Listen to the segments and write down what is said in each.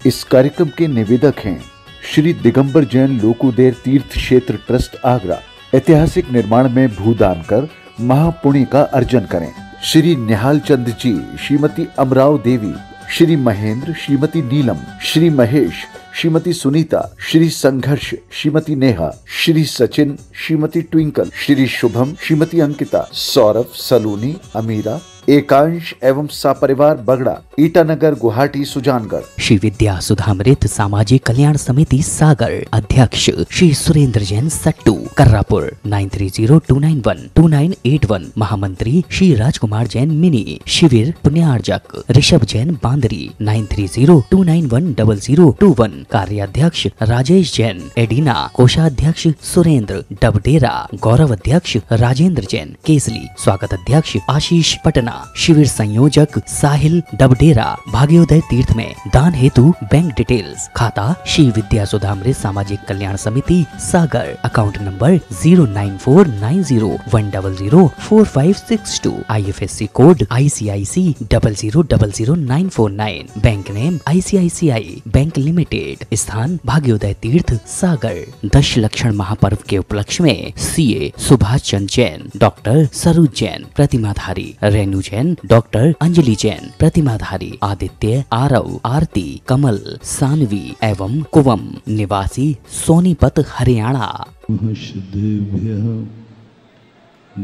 इस कार्यक्रम के निवेदक हैं श्री दिगंबर जैन लोकुदेर तीर्थ क्षेत्र ट्रस्ट आगरा। ऐतिहासिक निर्माण में भूदान कर महापुण्य का अर्जन करें। श्री निहाल चंद जी, श्रीमती अमराव देवी, श्री महेंद्र, श्रीमती नीलम, श्री महेश, श्रीमती सुनीता, श्री संघर्ष, श्रीमती नेहा, श्री सचिन, श्रीमती ट्विंकल, श्री शुभम, श्रीमती अंकिता, सौरभ, सलूनी, अमीरा, एकांश एवं सापरिवार बगड़ा, ईटानगर, गुवाहाटी, सुजानगढ़। श्री विद्या सुधामृत सामाजिक कल्याण समिति सागर अध्यक्ष श्री सुरेंद्र जैन सट्टू कर्रापुर 9302912981। महामंत्री श्री राजकुमार जैन मिनी। शिविर पुण्यार्जक ऋषभ जैन बांदरी 9302910021। कार्याध्यक्ष राजेश जैन एडिना। कोषाध्यक्ष सुरेंद्र डबडेरा। गौरव अध्यक्ष राजेंद्र जैन केसली। स्वागत अध्यक्ष आशीष पटना। शिविर संयोजक साहिल डबडेरा। भाग्योदय तीर्थ में दान हेतु बैंक डिटेल्स। खाता श्री विद्या सुधामृत Samajik Kalyan Samiti Sagar. Account number 0949010045562। IFSC code ICIC 0000949। Bank name ICICI bank limited. स्थान भाग्योदय तीर्थ सागर। दशलक्षण महापर्व के उपलक्ष्य में CA Subhash Chandra Jain, doctor Saroj Jain प्रतिमाधारी, Renu Jain, doctor Anjali Jain प्रतिमाधारी, Aditya, Aarav, आरती, कमल, सानवी एवं कुवम निवासी सोनीपत हरियाणा। सिद्धेभ्यः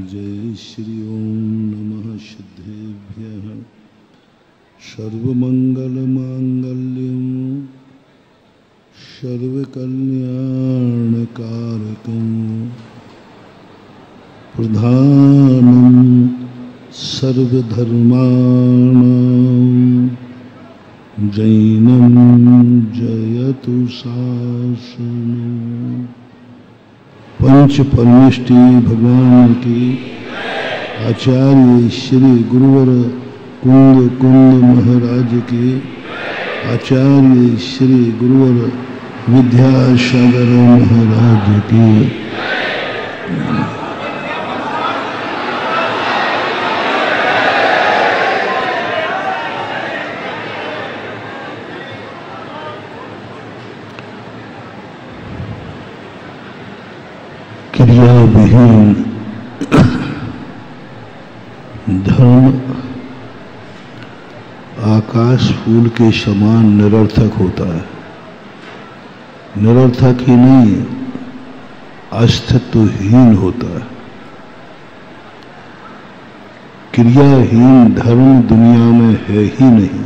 जय श्री ओम नमः सिद्धेभ्यः। सर्वमंगल मांगल्यं सर्वकल्याणकारकं प्रधानं सर्वधर्माणां जैनं जयतु शासनं। पंच परमेष्टि भगवान की आचार्य श्री गुरुवर कुंद महाराज की, आचार्य श्री गुरुवर विद्यासागर महाराज की। क्रिया विहीन धर्म आकाश फूल के समान निरर्थक होता है। निरर्थक ही नहीं, अस्तित्वहीन होता है। क्रियाहीन धर्म दुनिया में है ही नहीं।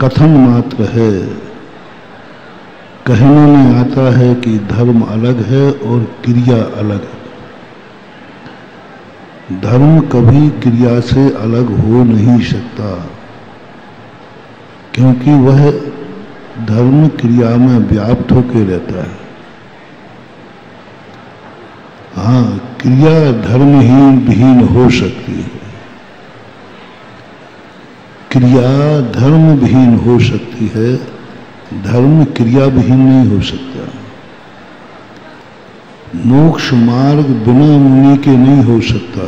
कथन मात्र है। कहने में आता है कि धर्म अलग है और क्रिया अलग है। धर्म कभी क्रिया से अलग हो नहीं सकता, क्योंकि वह धर्म क्रिया में व्याप्त होकर रहता है। हाँ, क्रिया धर्महीन विहीन हो सकती है, क्रिया धर्म विहीन हो सकती है, धर्म क्रिया विहीन नहीं हो सकता। मोक्ष मार्ग बिना मुनि के नहीं हो सकता।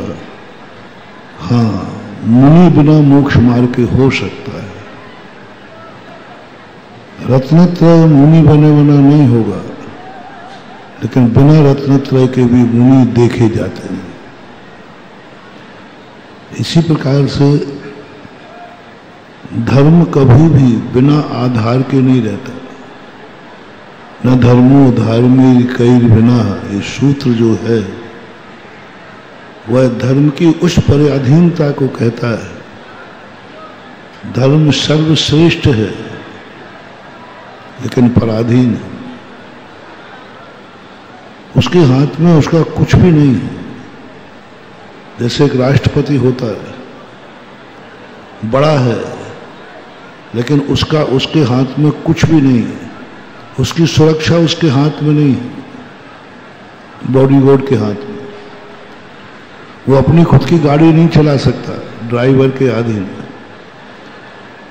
हाँ, मुनि बिना मोक्ष मार्ग के हो सकता है। रत्नत्रय मुनि बने बिना नहीं होगा, लेकिन बिना रत्नत्रय के भी मुनि देखे जाते हैं। इसी प्रकार से धर्म कभी भी बिना आधार के नहीं रहता। न धर्मो धर्मी कई बिना, ये सूत्र जो है वह धर्म की उस पराधीनता को कहता है। धर्म सर्वश्रेष्ठ है लेकिन पराधीन है। उसके हाथ में उसका कुछ भी नहीं है। जैसे एक राष्ट्रपति होता है, बड़ा है लेकिन उसके हाथ में कुछ भी नहीं है। उसकी सुरक्षा उसके हाथ में नहीं है, बॉडीगार्ड के हाथ में। वो अपनी खुद की गाड़ी नहीं चला सकता, ड्राइवर के अधीन।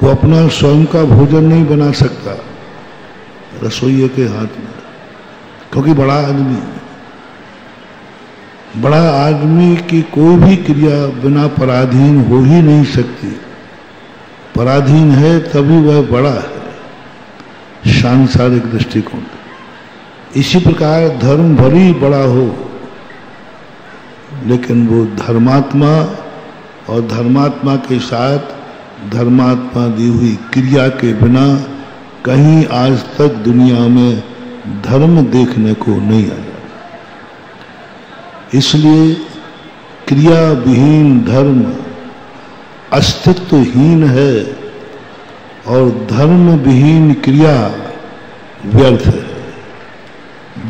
वो अपना स्वयं का भोजन नहीं बना सकता, रसोइये के हाथ में, क्योंकि बड़ा आदमी है। बड़ा आदमी की कोई भी क्रिया बिना पराधीन हो ही नहीं सकती। पराधीन है तभी वह बड़ा है सांसारिक दृष्टिकोण। इसी प्रकार धर्म भली बड़ा हो, लेकिन वो धर्मात्मा और धर्मात्मा के साथ धर्मात्मा दी हुई क्रिया के बिना कहीं आज तक दुनिया में धर्म देखने को नहीं आया। इसलिए क्रिया विहीन धर्म अस्तित्वहीन है और धर्म विहीन क्रिया व्यर्थ है।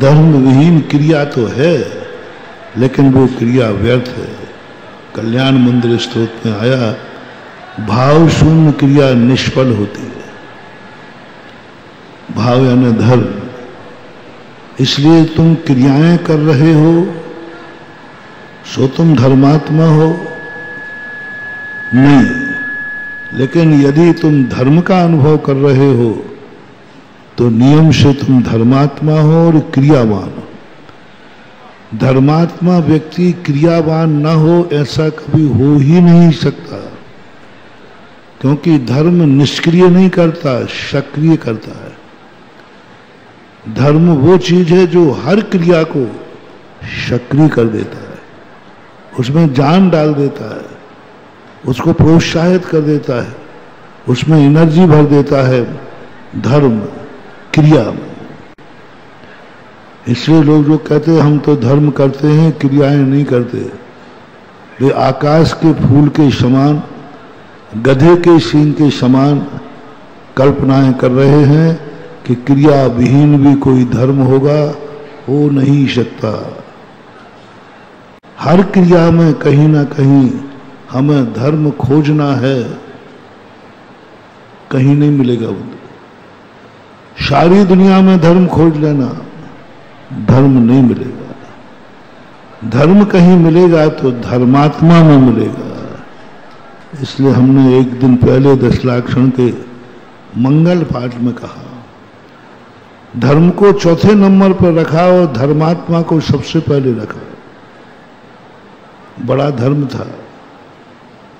धर्म विहीन क्रिया तो है, लेकिन वो क्रिया व्यर्थ है। कल्याण मंदिर स्तोत्र में आया, भाव शून्य क्रिया निष्फल होती है। भाव यानी धर्म। इसलिए तुम क्रियाएं कर रहे हो सो तुम धर्मात्मा हो नहीं, लेकिन यदि तुम धर्म का अनुभव कर रहे हो तो नियम से तुम धर्मात्मा हो और क्रियावान हो। धर्मात्मा व्यक्ति क्रियावान न हो ऐसा कभी हो ही नहीं सकता, क्योंकि धर्म निष्क्रिय नहीं करता, सक्रिय करता है। धर्म वो चीज है जो हर क्रिया को सक्रिय कर देता है, उसमें जान डाल देता है, उसको प्रोत्साहित कर देता है, उसमें एनर्जी भर देता है। धर्म क्रिया में। इसलिए लोग जो कहते हैं हम तो धर्म करते हैं क्रियाएं नहीं करते, वे आकाश के फूल के समान, गधे के सींग के समान कल्पनाएं कर रहे हैं कि क्रिया विहीन भी कोई धर्म होगा, हो नहीं सकता। हर क्रिया में कहीं ना कहीं हमें धर्म खोजना है, कहीं नहीं मिलेगा। सारी दुनिया में धर्म खोज लेना, धर्म नहीं मिलेगा। धर्म कहीं मिलेगा तो धर्मात्मा में मिलेगा। इसलिए हमने एक दिन पहले दशलाक्षण के मंगल पाठ में कहा, धर्म को चौथे नंबर पर रखा और धर्मात्मा को सबसे पहले रखा। बड़ा धर्म था,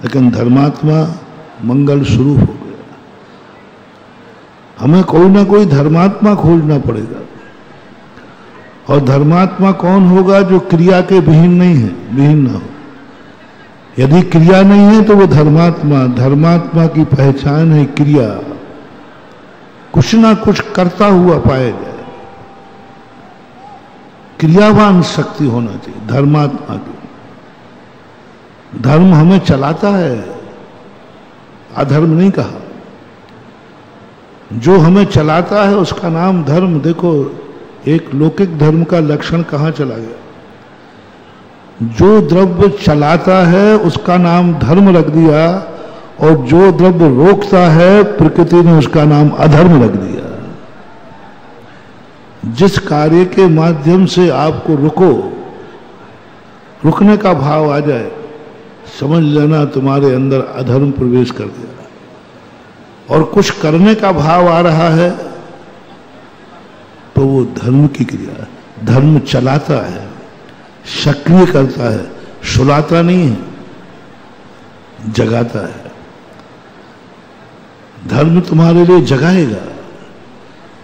लेकिन धर्मात्मा मंगल शुरू हो गया। हमें कोई ना कोई धर्मात्मा खोजना पड़ेगा। और धर्मात्मा कौन होगा? जो क्रिया के विहीन नहीं है, विहीन ना हो। यदि क्रिया नहीं है तो वो धर्मात्मा। धर्मात्मा की पहचान है क्रिया, कुछ ना कुछ करता हुआ पाया जाए। क्रियावान शक्ति होना चाहिए धर्मात्मा की। धर्म हमें चलाता है, अधर्म नहीं कहा। जो हमें चलाता है उसका नाम धर्म। देखो, एक लौकिक धर्म का लक्षण कहां चला गया? जो द्रव्य चलाता है उसका नाम धर्म रख दिया, और जो द्रव्य रोकता है प्रकृति ने उसका नाम अधर्म रख दिया। जिस कार्य के माध्यम से आपको रुकने का भाव आ जाए, समझ लेना तुम्हारे अंदर अधर्म प्रवेश कर गया। और कुछ करने का भाव आ रहा है तो वो धर्म की क्रिया है। धर्म चलाता है, सक्रिय करता है, सुलाता नहीं है, जगाता है। धर्म तुम्हारे लिए जगाएगा।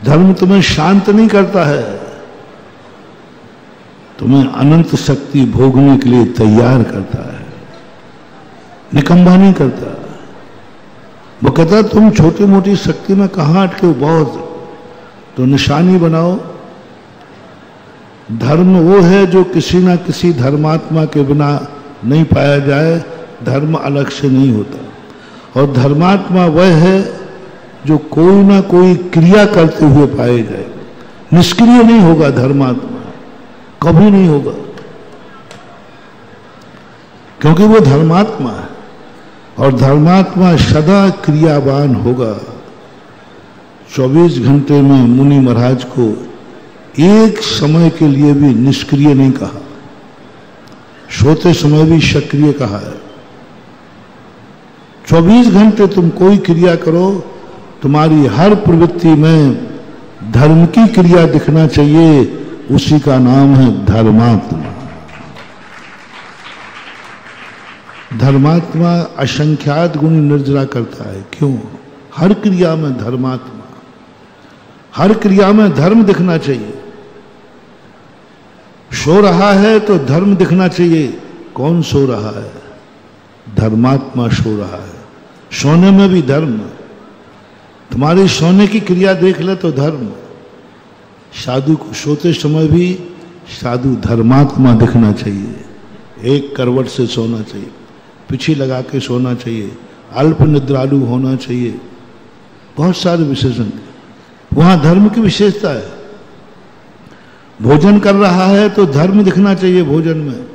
धर्म तुम्हें शांत नहीं करता है, तुम्हें अनंत शक्ति भोगने के लिए तैयार करता है, निकम्मा नहीं करता। वो कहता तुम छोटी मोटी शक्ति में कहां अटके हो, बहुत तो निशानी बनाओ। धर्म वो है जो किसी ना किसी धर्मात्मा के बिना नहीं पाया जाए। धर्म अलग से नहीं होता। और धर्मात्मा वह है जो कोई ना कोई क्रिया करते हुए पाए जाए। निष्क्रिय नहीं होगा धर्मात्मा, कभी नहीं होगा, क्योंकि वो धर्मात्मा है। और धर्मात्मा सदा क्रियावान होगा। 24 घंटे में मुनि महाराज को एक समय के लिए भी निष्क्रिय नहीं कहा, सोते समय भी सक्रिय कहा है। 24 घंटे तुम कोई क्रिया करो, तुम्हारी हर प्रवृत्ति में धर्म की क्रिया दिखना चाहिए। उसी का नाम है धर्मात्मा। धर्मात्मा असंख्यात गुणी निर्जरा करता है। क्यों? हर क्रिया में धर्मात्मा, हर क्रिया में धर्म दिखना चाहिए। सो रहा है तो धर्म दिखना चाहिए। कौन सो रहा है? धर्मात्मा सो रहा है। सोने में भी धर्म। तुम्हारी सोने की क्रिया देख ले तो धर्म। साधु को सोते समय भी साधु धर्मात्मा दिखना चाहिए। एक करवट से सोना चाहिए, पीछे लगा के सोना चाहिए, अल्प निद्रालु होना चाहिए। बहुत सारे विशेषण, वहां धर्म की विशेषता है। भोजन कर रहा है तो धर्म दिखना चाहिए भोजन में।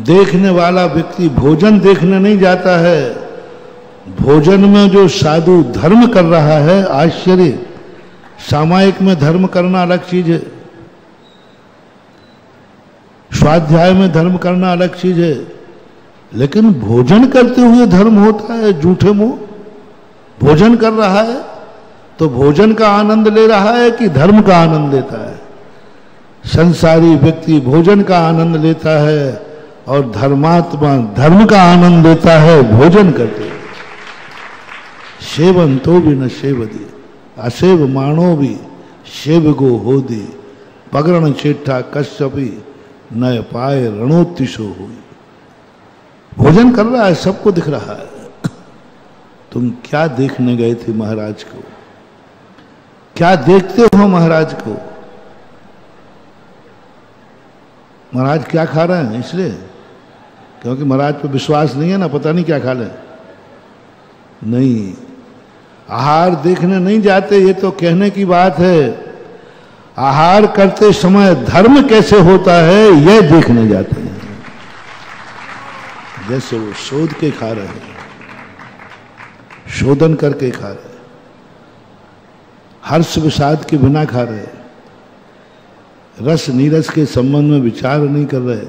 देखने वाला व्यक्ति भोजन देखने नहीं जाता है, भोजन में जो साधु धर्म कर रहा है, आश्चर्य। सामायिक में धर्म करना अलग चीज है, स्वाध्याय में धर्म करना अलग चीज है, लेकिन भोजन करते हुए धर्म होता है। झूठे मुंह भोजन कर रहा है तो भोजन का आनंद ले रहा है कि धर्म का आनंद लेता है? संसारी व्यक्ति भोजन का आनंद लेता है और धर्मात्मा धर्म का आनंद लेता है भोजन करते। सेवन तो भी न सेवदी, असेव माणो भी सेव गो हो दी, पगरण चेठा कश्यपी नय पाए रणोत्तिशो हुई। भोजन कर रहा है, सबको दिख रहा है। तुम क्या देखने गए थे महाराज को? क्या देखते हो महाराज को? महाराज क्या खा रहे हैं? इसलिए क्योंकि महाराज पे विश्वास नहीं है ना, पता नहीं क्या खा ले। नहीं, आहार देखने नहीं जाते, ये तो कहने की बात है। आहार करते समय धर्म कैसे होता है यह देखने जाते हैं। जैसे वो शोध के खा रहे हैं, शोधन करके खा रहे, हर्ष विषाद के बिना खा रहे, रस नीरस के संबंध में विचार नहीं कर रहे।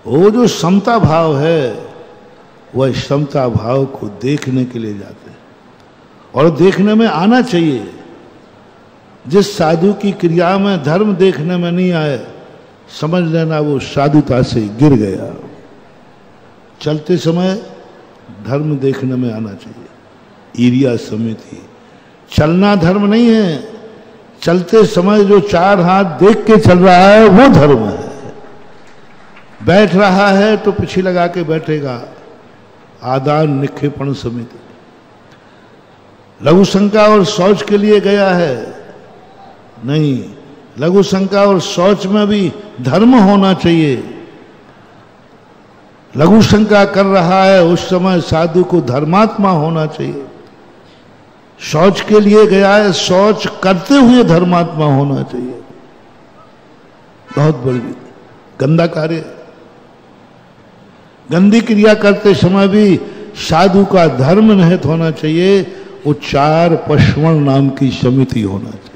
वो जो समता भाव है, वह समता भाव को देखने के लिए जाते हैं और देखने में आना चाहिए। जिस साधु की क्रिया में धर्म देखने में नहीं आए, समझ लेना वो साधुता से गिर गया। चलते समय धर्म देखने में आना चाहिए। ईरिया समिति, चलना धर्म नहीं है, चलते समय जो चार हाथ देख के चल रहा है वो धर्म है। बैठ रहा है तो पीछे लगा के बैठेगा, आदान निक्षेपण समिति। लघु शंका और शौच के लिए गया है, नहीं, लघु शंका और शौच में भी धर्म होना चाहिए। लघु शंका कर रहा है उस समय साधु को धर्मात्मा होना चाहिए। शौच के लिए गया है, शौच करते हुए धर्मात्मा होना चाहिए। बहुत बड़ी गंदा कार्य है। गंदी क्रिया करते समय भी साधु का धर्म निहित होना चाहिए। उच्चार पश्वण नाम की समिति होना चाहिए।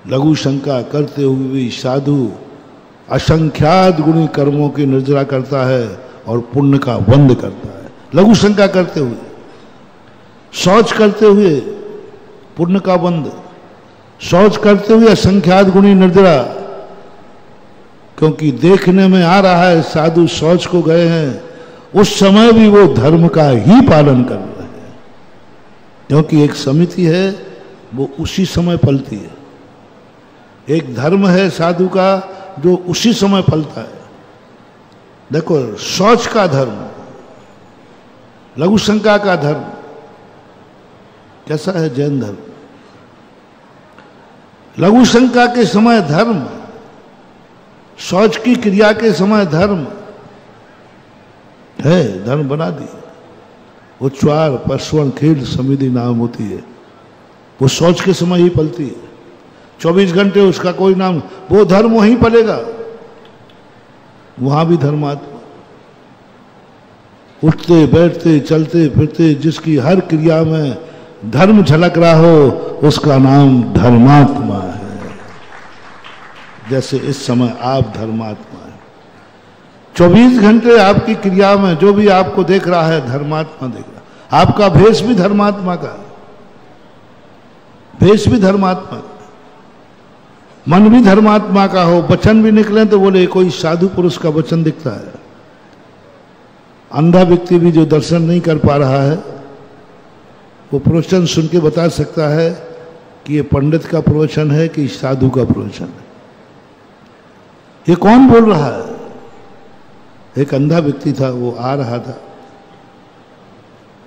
लघु शंका करते हुए भी साधु असंख्यात गुणी कर्मों की निर्जरा करता है और पुण्य का बंद करता है। लघु शंका करते हुए, शौच करते हुए पुण्य का बंद, शौच करते हुए असंख्यात गुणी निर्जरा। क्योंकि देखने में आ रहा है साधु शौच को गए हैं, उस समय भी वो धर्म का ही पालन कर रहे हैं। क्योंकि एक समिति है वो उसी समय पलती है। एक धर्म है साधु का जो उसी समय फलता है। देखो, शौच का धर्म, लघु शंका का धर्म कैसा है? जैन धर्म। लघु शंका के समय धर्म, शौच की क्रिया के समय धर्म है, धर्म बना दी। उच्चार पश्वण खेल समिति नाम होती है, वो शौच के समय ही पलती है। 24 घंटे उसका कोई नाम, वो धर्म वहीं पलेगा। वहां भी धर्मात्मा, उठते बैठते चलते फिरते जिसकी हर क्रिया में धर्म झलक रहा हो उसका नाम धर्मात्मा है। जैसे इस समय आप धर्मात्मा है। 24 घंटे आपकी क्रिया में जो भी आपको देख रहा है धर्मात्मा देख रहा। आपका भेष भी धर्मात्मा का, भेष भी धर्मात्मा का। मन भी धर्मात्मा का हो, वचन भी निकले तो बोले कोई साधु पुरुष का वचन दिखता है। अंधा व्यक्ति भी जो दर्शन नहीं कर पा रहा है वो प्रवचन सुन के बता सकता है कि ये पंडित का प्रवचन है कि साधु का प्रवचन है। ये कौन बोल रहा है? एक अंधा व्यक्ति था, वो आ रहा था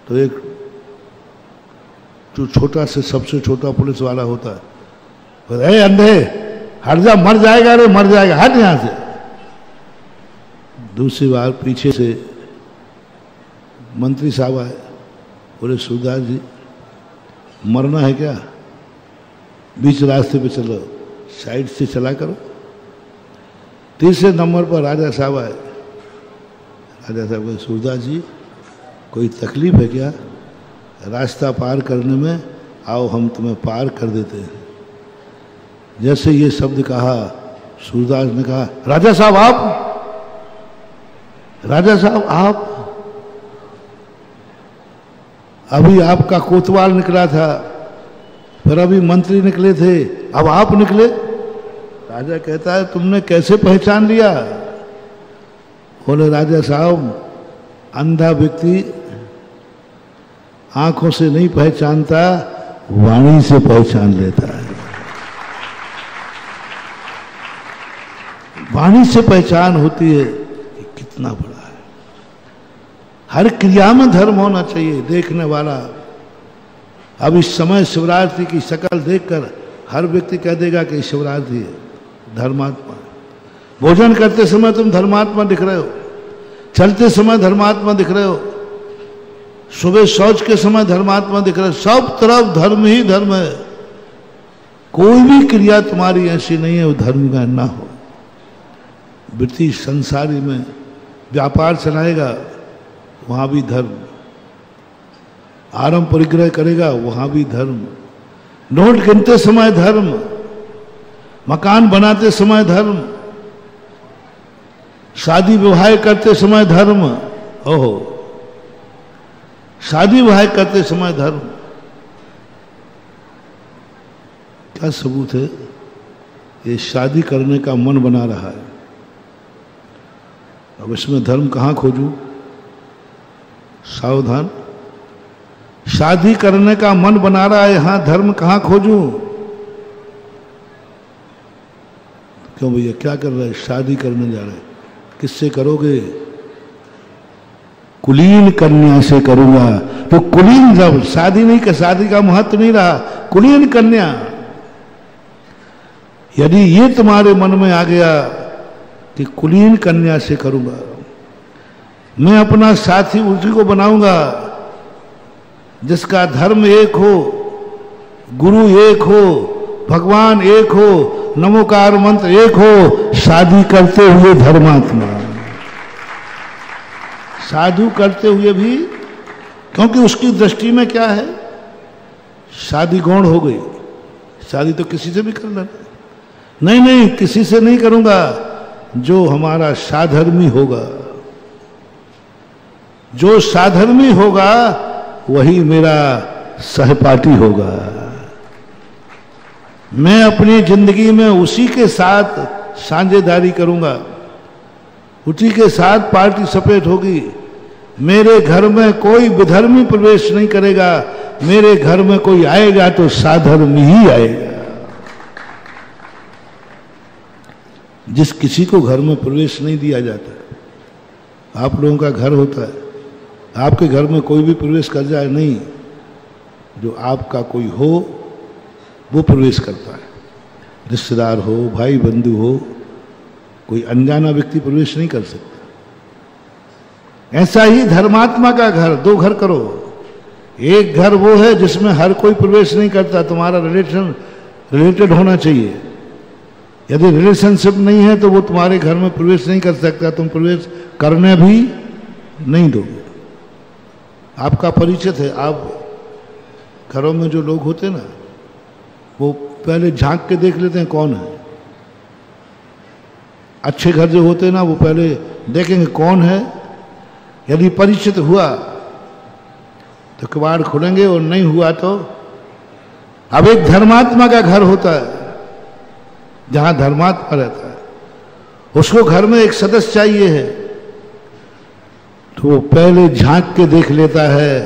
तो एक जो छोटा से सबसे छोटा पुलिस वाला होता है, बोले अंधे हट जा, मर जाएगा रे, मर जाएगा, हट यहां से। दूसरी बार पीछे से मंत्री साहब आए, बोले सूरदास जी मरना है क्या? बीच रास्ते पे चलो, साइड से चला करो। तीसरे नंबर पर राजा साहब आए। राजा साहब बोले सूरदास जी कोई तकलीफ है क्या? रास्ता पार करने में, आओ हम तुम्हें पार कर देते हैं। जैसे ये शब्द कहा, सूरदास ने कहा राजा साहब आप, राजा साहब आप, अभी आपका कोतवाल निकला था, फिर अभी मंत्री निकले थे, अब आप निकले। राजा कहता है तुमने कैसे पहचान लिया? बोले राजा साहब अंधा व्यक्ति आंखों से नहीं पहचानता, वाणी से पहचान लेता है। वाणी से पहचान होती है कि कितना बड़ा है। हर क्रिया में धर्म होना चाहिए देखने वाला। अब इस समय शिवरात्रि की शक्ल देखकर हर व्यक्ति कह देगा कि शिवरात्रि है, धर्मात्मा। भोजन करते समय तुम धर्मात्मा दिख रहे हो, चलते समय धर्मात्मा दिख रहे हो, सुबह शौच के समय धर्मात्मा दिख रहे हो। सब तरफ धर्म ही धर्म है। कोई भी क्रिया तुम्हारी ऐसी नहीं है वो धर्म का ना हो। वृत्ति संसारी में व्यापार चलाएगा, वहां भी धर्म। आरंभ परिग्रह करेगा, वहां भी धर्म। नोट गिनते समय धर्म, मकान बनाते समय धर्म, शादी विवाह करते समय धर्म। ओहो, शादी विवाह करते समय धर्म। क्या सबूत है? ये शादी करने का मन बना रहा है। अब इसमें धर्म कहां खोजूं? सावधान। शादी करने का मन बना रहा है, यहां धर्म कहां खोजूं? क्यों भैया क्या कर रहे हैं? शादी करने जा रहे हैं। किससे करोगे? कुलीन कन्या से करूंगा। तो कुलीन, जब शादी नहीं कर, शादी का महत्व नहीं रहा, कुलीन कन्या। यदि ये तुम्हारे मन में आ गया कि कुलीन कन्या से करूंगा, मैं अपना साथी उसी को बनाऊंगा जिसका धर्म एक हो, गुरु एक हो, भगवान एक हो, नमोकार मंत्र एक हो, शादी करते हुए धर्मात्मा, साधु करते हुए भी। क्योंकि उसकी दृष्टि में क्या है? शादी गौण हो गई, शादी तो किसी से भी कर लेना। नहीं नहीं, किसी से नहीं करूंगा, जो हमारा साधर्मी होगा। जो साधर्मी होगा वही मेरा सहपाठी होगा। मैं अपनी जिंदगी में उसी के साथ साझेदारी करूंगा, उसी के साथ पार्टी सपेट होगी। मेरे घर में कोई विधर्मी प्रवेश नहीं करेगा। मेरे घर में कोई आएगा तो साधर्मी ही आएगा। जिस किसी को घर में प्रवेश नहीं दिया जाता, आप लोगों का घर होता है, आपके घर में कोई भी प्रवेश कर जाए नहीं, जो आपका कोई हो वो प्रवेश करता है। रिश्तेदार हो, भाई बंधु हो, कोई अनजाना व्यक्ति प्रवेश नहीं कर सकता। ऐसा ही धर्मात्मा का घर, दो घर करो। एक घर वो है जिसमें हर कोई प्रवेश नहीं करता, तुम्हारा रिलेटेड होना चाहिए। यदि रिलेशनशिप नहीं है तो वो तुम्हारे घर में प्रवेश नहीं कर सकता, तुम प्रवेश करने भी नहीं दोगे। आपका परिचित है, आप घरों में जो लोग होते ना, वो पहले झांक के देख लेते हैं कौन है। अच्छे घर जो होते हैं ना, वो पहले देखेंगे कौन है। यदि परिचित हुआ तो कबाड़ खुलेंगे, और नहीं हुआ तो। अब एक धर्मात्मा का घर होता है, जहां धर्मात्मा रहता है, उसको घर में एक सदस्य चाहिए है, तो वो पहले झांक के देख लेता है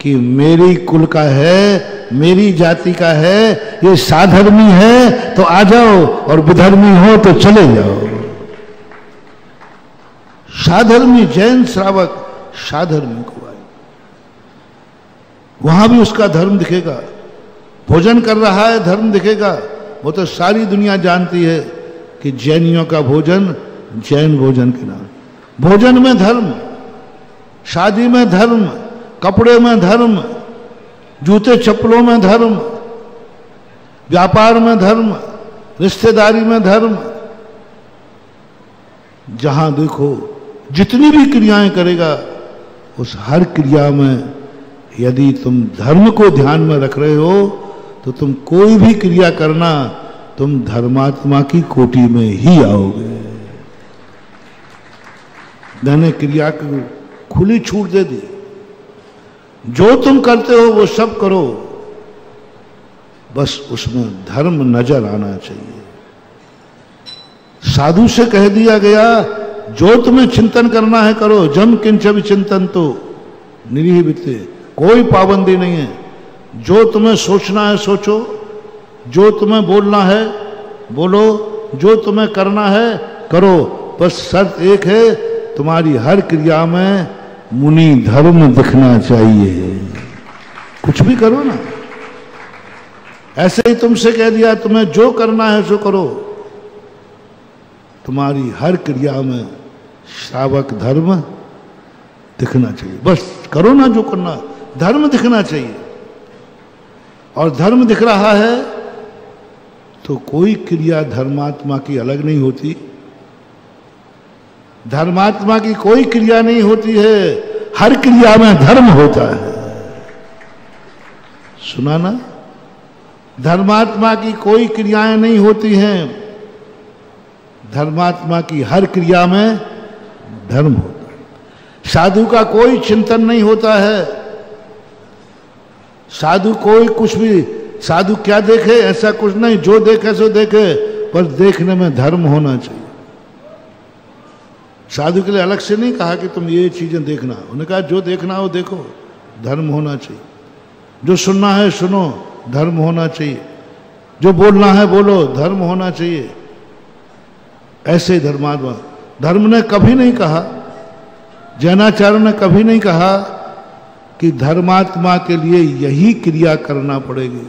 कि मेरी कुल का है, मेरी जाति का है, ये साधर्मी है तो आ जाओ, और विधर्मी हो तो चले जाओ। साधर्मी जैन श्रावक साधर्मी को आए, वहां भी उसका धर्म दिखेगा। भोजन कर रहा है, धर्म दिखेगा। वो तो सारी दुनिया जानती है कि जैनियों का भोजन जैन भोजन के नाम। भोजन में धर्म, शादी में धर्म, कपड़े में धर्म, जूते चप्पलों में धर्म, व्यापार में धर्म, रिश्तेदारी में धर्म। जहां देखो जितनी भी क्रियाएं करेगा, उस हर क्रिया में यदि तुम धर्म को ध्यान में रख रहे हो तो तुम कोई भी क्रिया करना, तुम धर्मात्मा की कोटि में ही आओगे। मैंने क्रिया को खुली छूट दे दी, जो तुम करते हो वो सब करो, बस उसमें धर्म नजर आना चाहिए। साधु से कह दिया गया, जो तुम्हें चिंतन करना है करो, जम किंच विचिंतन तो निरीह वित्ते, कोई पाबंदी नहीं है। जो तुम्हें सोचना है सोचो, जो तुम्हें बोलना है बोलो, जो तुम्हें करना है करो, बस शर्त एक है, तुम्हारी हर क्रिया में मुनि धर्म दिखना चाहिए। कुछ भी करो ना, ऐसे ही तुमसे कह दिया तुम्हें जो करना है सो करो, तुम्हारी हर क्रिया में श्रावक धर्म दिखना चाहिए। बस करो ना जो करना, धर्म दिखना चाहिए। और धर्म दिख रहा है तो कोई क्रिया धर्मात्मा की अलग नहीं होती, धर्मात्मा की कोई क्रिया नहीं होती है, हर क्रिया में धर्म होता है। सुना ना, धर्मात्मा की कोई क्रियाएं नहीं होती हैं, धर्मात्मा की हर क्रिया में धर्म होता है। साधु का कोई चिंतन नहीं होता है, साधु कोई कुछ भी, साधु क्या देखे ऐसा कुछ नहीं, जो देखे सो देखे, पर देखने में धर्म होना चाहिए। साधु के लिए अलग से नहीं कहा कि तुम ये चीजें देखना, उन्होंने कहा जो देखना हो देखो, धर्म होना चाहिए। जो सुनना है सुनो, धर्म होना चाहिए। जो बोलना है बोलो, धर्म होना चाहिए। ऐसे धर्मात्मा, धर्म ने कभी नहीं कहा, जैनाचार्य ने कभी नहीं कहा कि धर्मात्मा के लिए यही क्रिया करना पड़ेगी।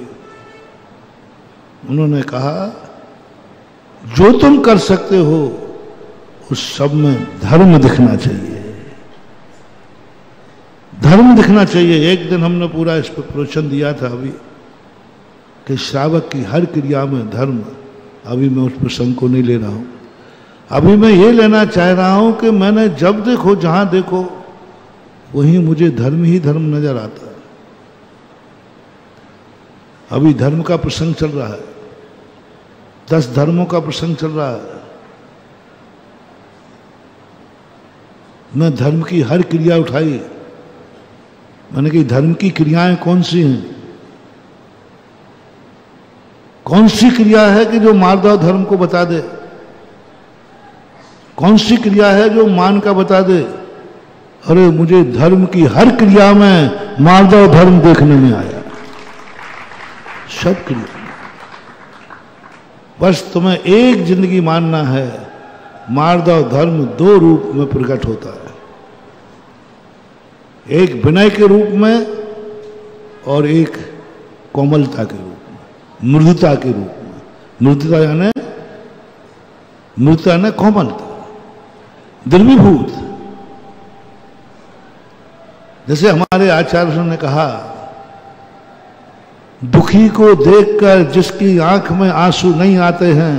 उन्होंने कहा जो तुम कर सकते हो उस सब में धर्म दिखना चाहिए, धर्म दिखना चाहिए। एक दिन हमने पूरा इस पर प्रवचन दिया था अभी कि श्रावक की हर क्रिया में धर्म। अभी मैं उस प्रसंग को नहीं ले रहा हूं, अभी मैं ये लेना चाह रहा हूं कि मैंने जब देखो जहां देखो वहीं मुझे धर्म ही धर्म नजर आता है। अभी धर्म का प्रसंग चल रहा है, 10 धर्मों का प्रसंग चल रहा है। मैं धर्म की हर क्रिया उठाई, मैंने कही धर्म की क्रियाएं कौन सी हैं, कौन सी क्रिया है कि जो मार्दव धर्म को बता दे, कौन सी क्रिया है जो मान का बता दे। अरे मुझे धर्म की हर क्रिया में मार्दव धर्म देखने में आया, सब क्रिया। बस तुम्हें एक जिंदगी मानना है, मार्दव धर्म 2 रूप में प्रकट होता है, एक विनय के रूप में और एक कोमलता के रूप में, मृदुता के रूप में। मृदुता यानी मृदुता ने कोमलता, द्रवीभूत। जैसे हमारे आचार्य ने कहा, दुखी को देखकर जिसकी आंख में आंसू नहीं आते हैं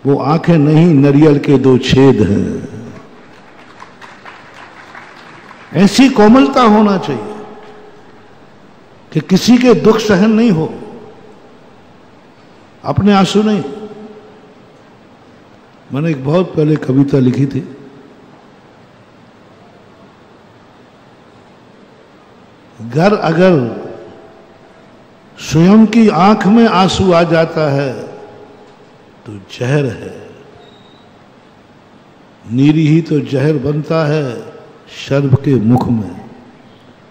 वो आंखें नहीं, नरियल के 2 छेद हैं। ऐसी कोमलता होना चाहिए कि किसी के दुख सहन नहीं हो, अपने आंसू नहीं। मैंने एक बहुत पहले कविता लिखी थी, घर अगर स्वयं की आंख में आंसू आ जाता है तो जहर है। नीरी ही तो जहर बनता है शर्ब के मुख में।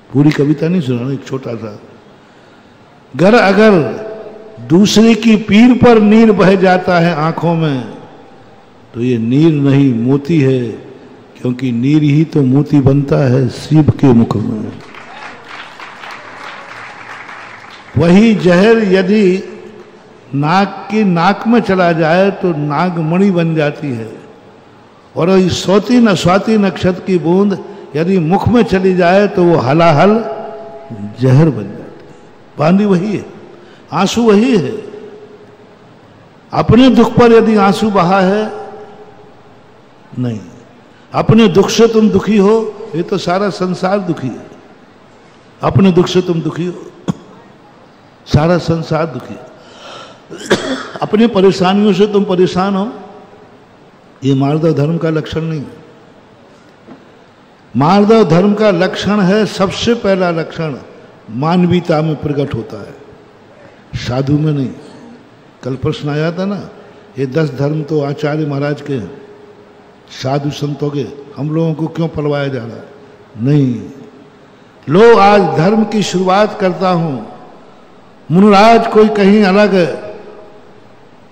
पूरी कविता नहीं सुना, एक छोटा सा। गर अगर दूसरे की पीर पर नीर बह जाता है आंखों में, तो ये नीर नहीं मोती है, क्योंकि नीर ही तो मोती बनता है सीप के मुख में। वही जहर यदि नाक में चला जाए तो नागमणि बन जाती है, और वही स्वाति नक्षत्र की बूंद यदि मुख में चली जाए तो वो हलाहल जहर बन जाती है। बांधी वही है, आंसू वही है। अपने दुख पर यदि आंसू बहा है, नहीं, अपने दुख से तुम दुखी हो, ये तो सारा संसार दुखी है। अपने दुख से तुम दुखी हो, सारा संसार दुखी है। अपनी परेशानियों से तुम परेशान हो, ये मार्दव धर्म का लक्षण नहीं है। मार्दव धर्म का लक्षण है, सबसे पहला लक्षण मानवीयता में प्रकट होता है, साधु में नहीं। कल प्रश्न आया था ना, ये 10 धर्म तो आचार्य महाराज के हैं, साधु संतों के, हम लोगों को क्यों पलवाया जा रहा है? नहीं, लो आज धर्म की शुरुआत करता हूं। मुनिराज कोई कहीं अलग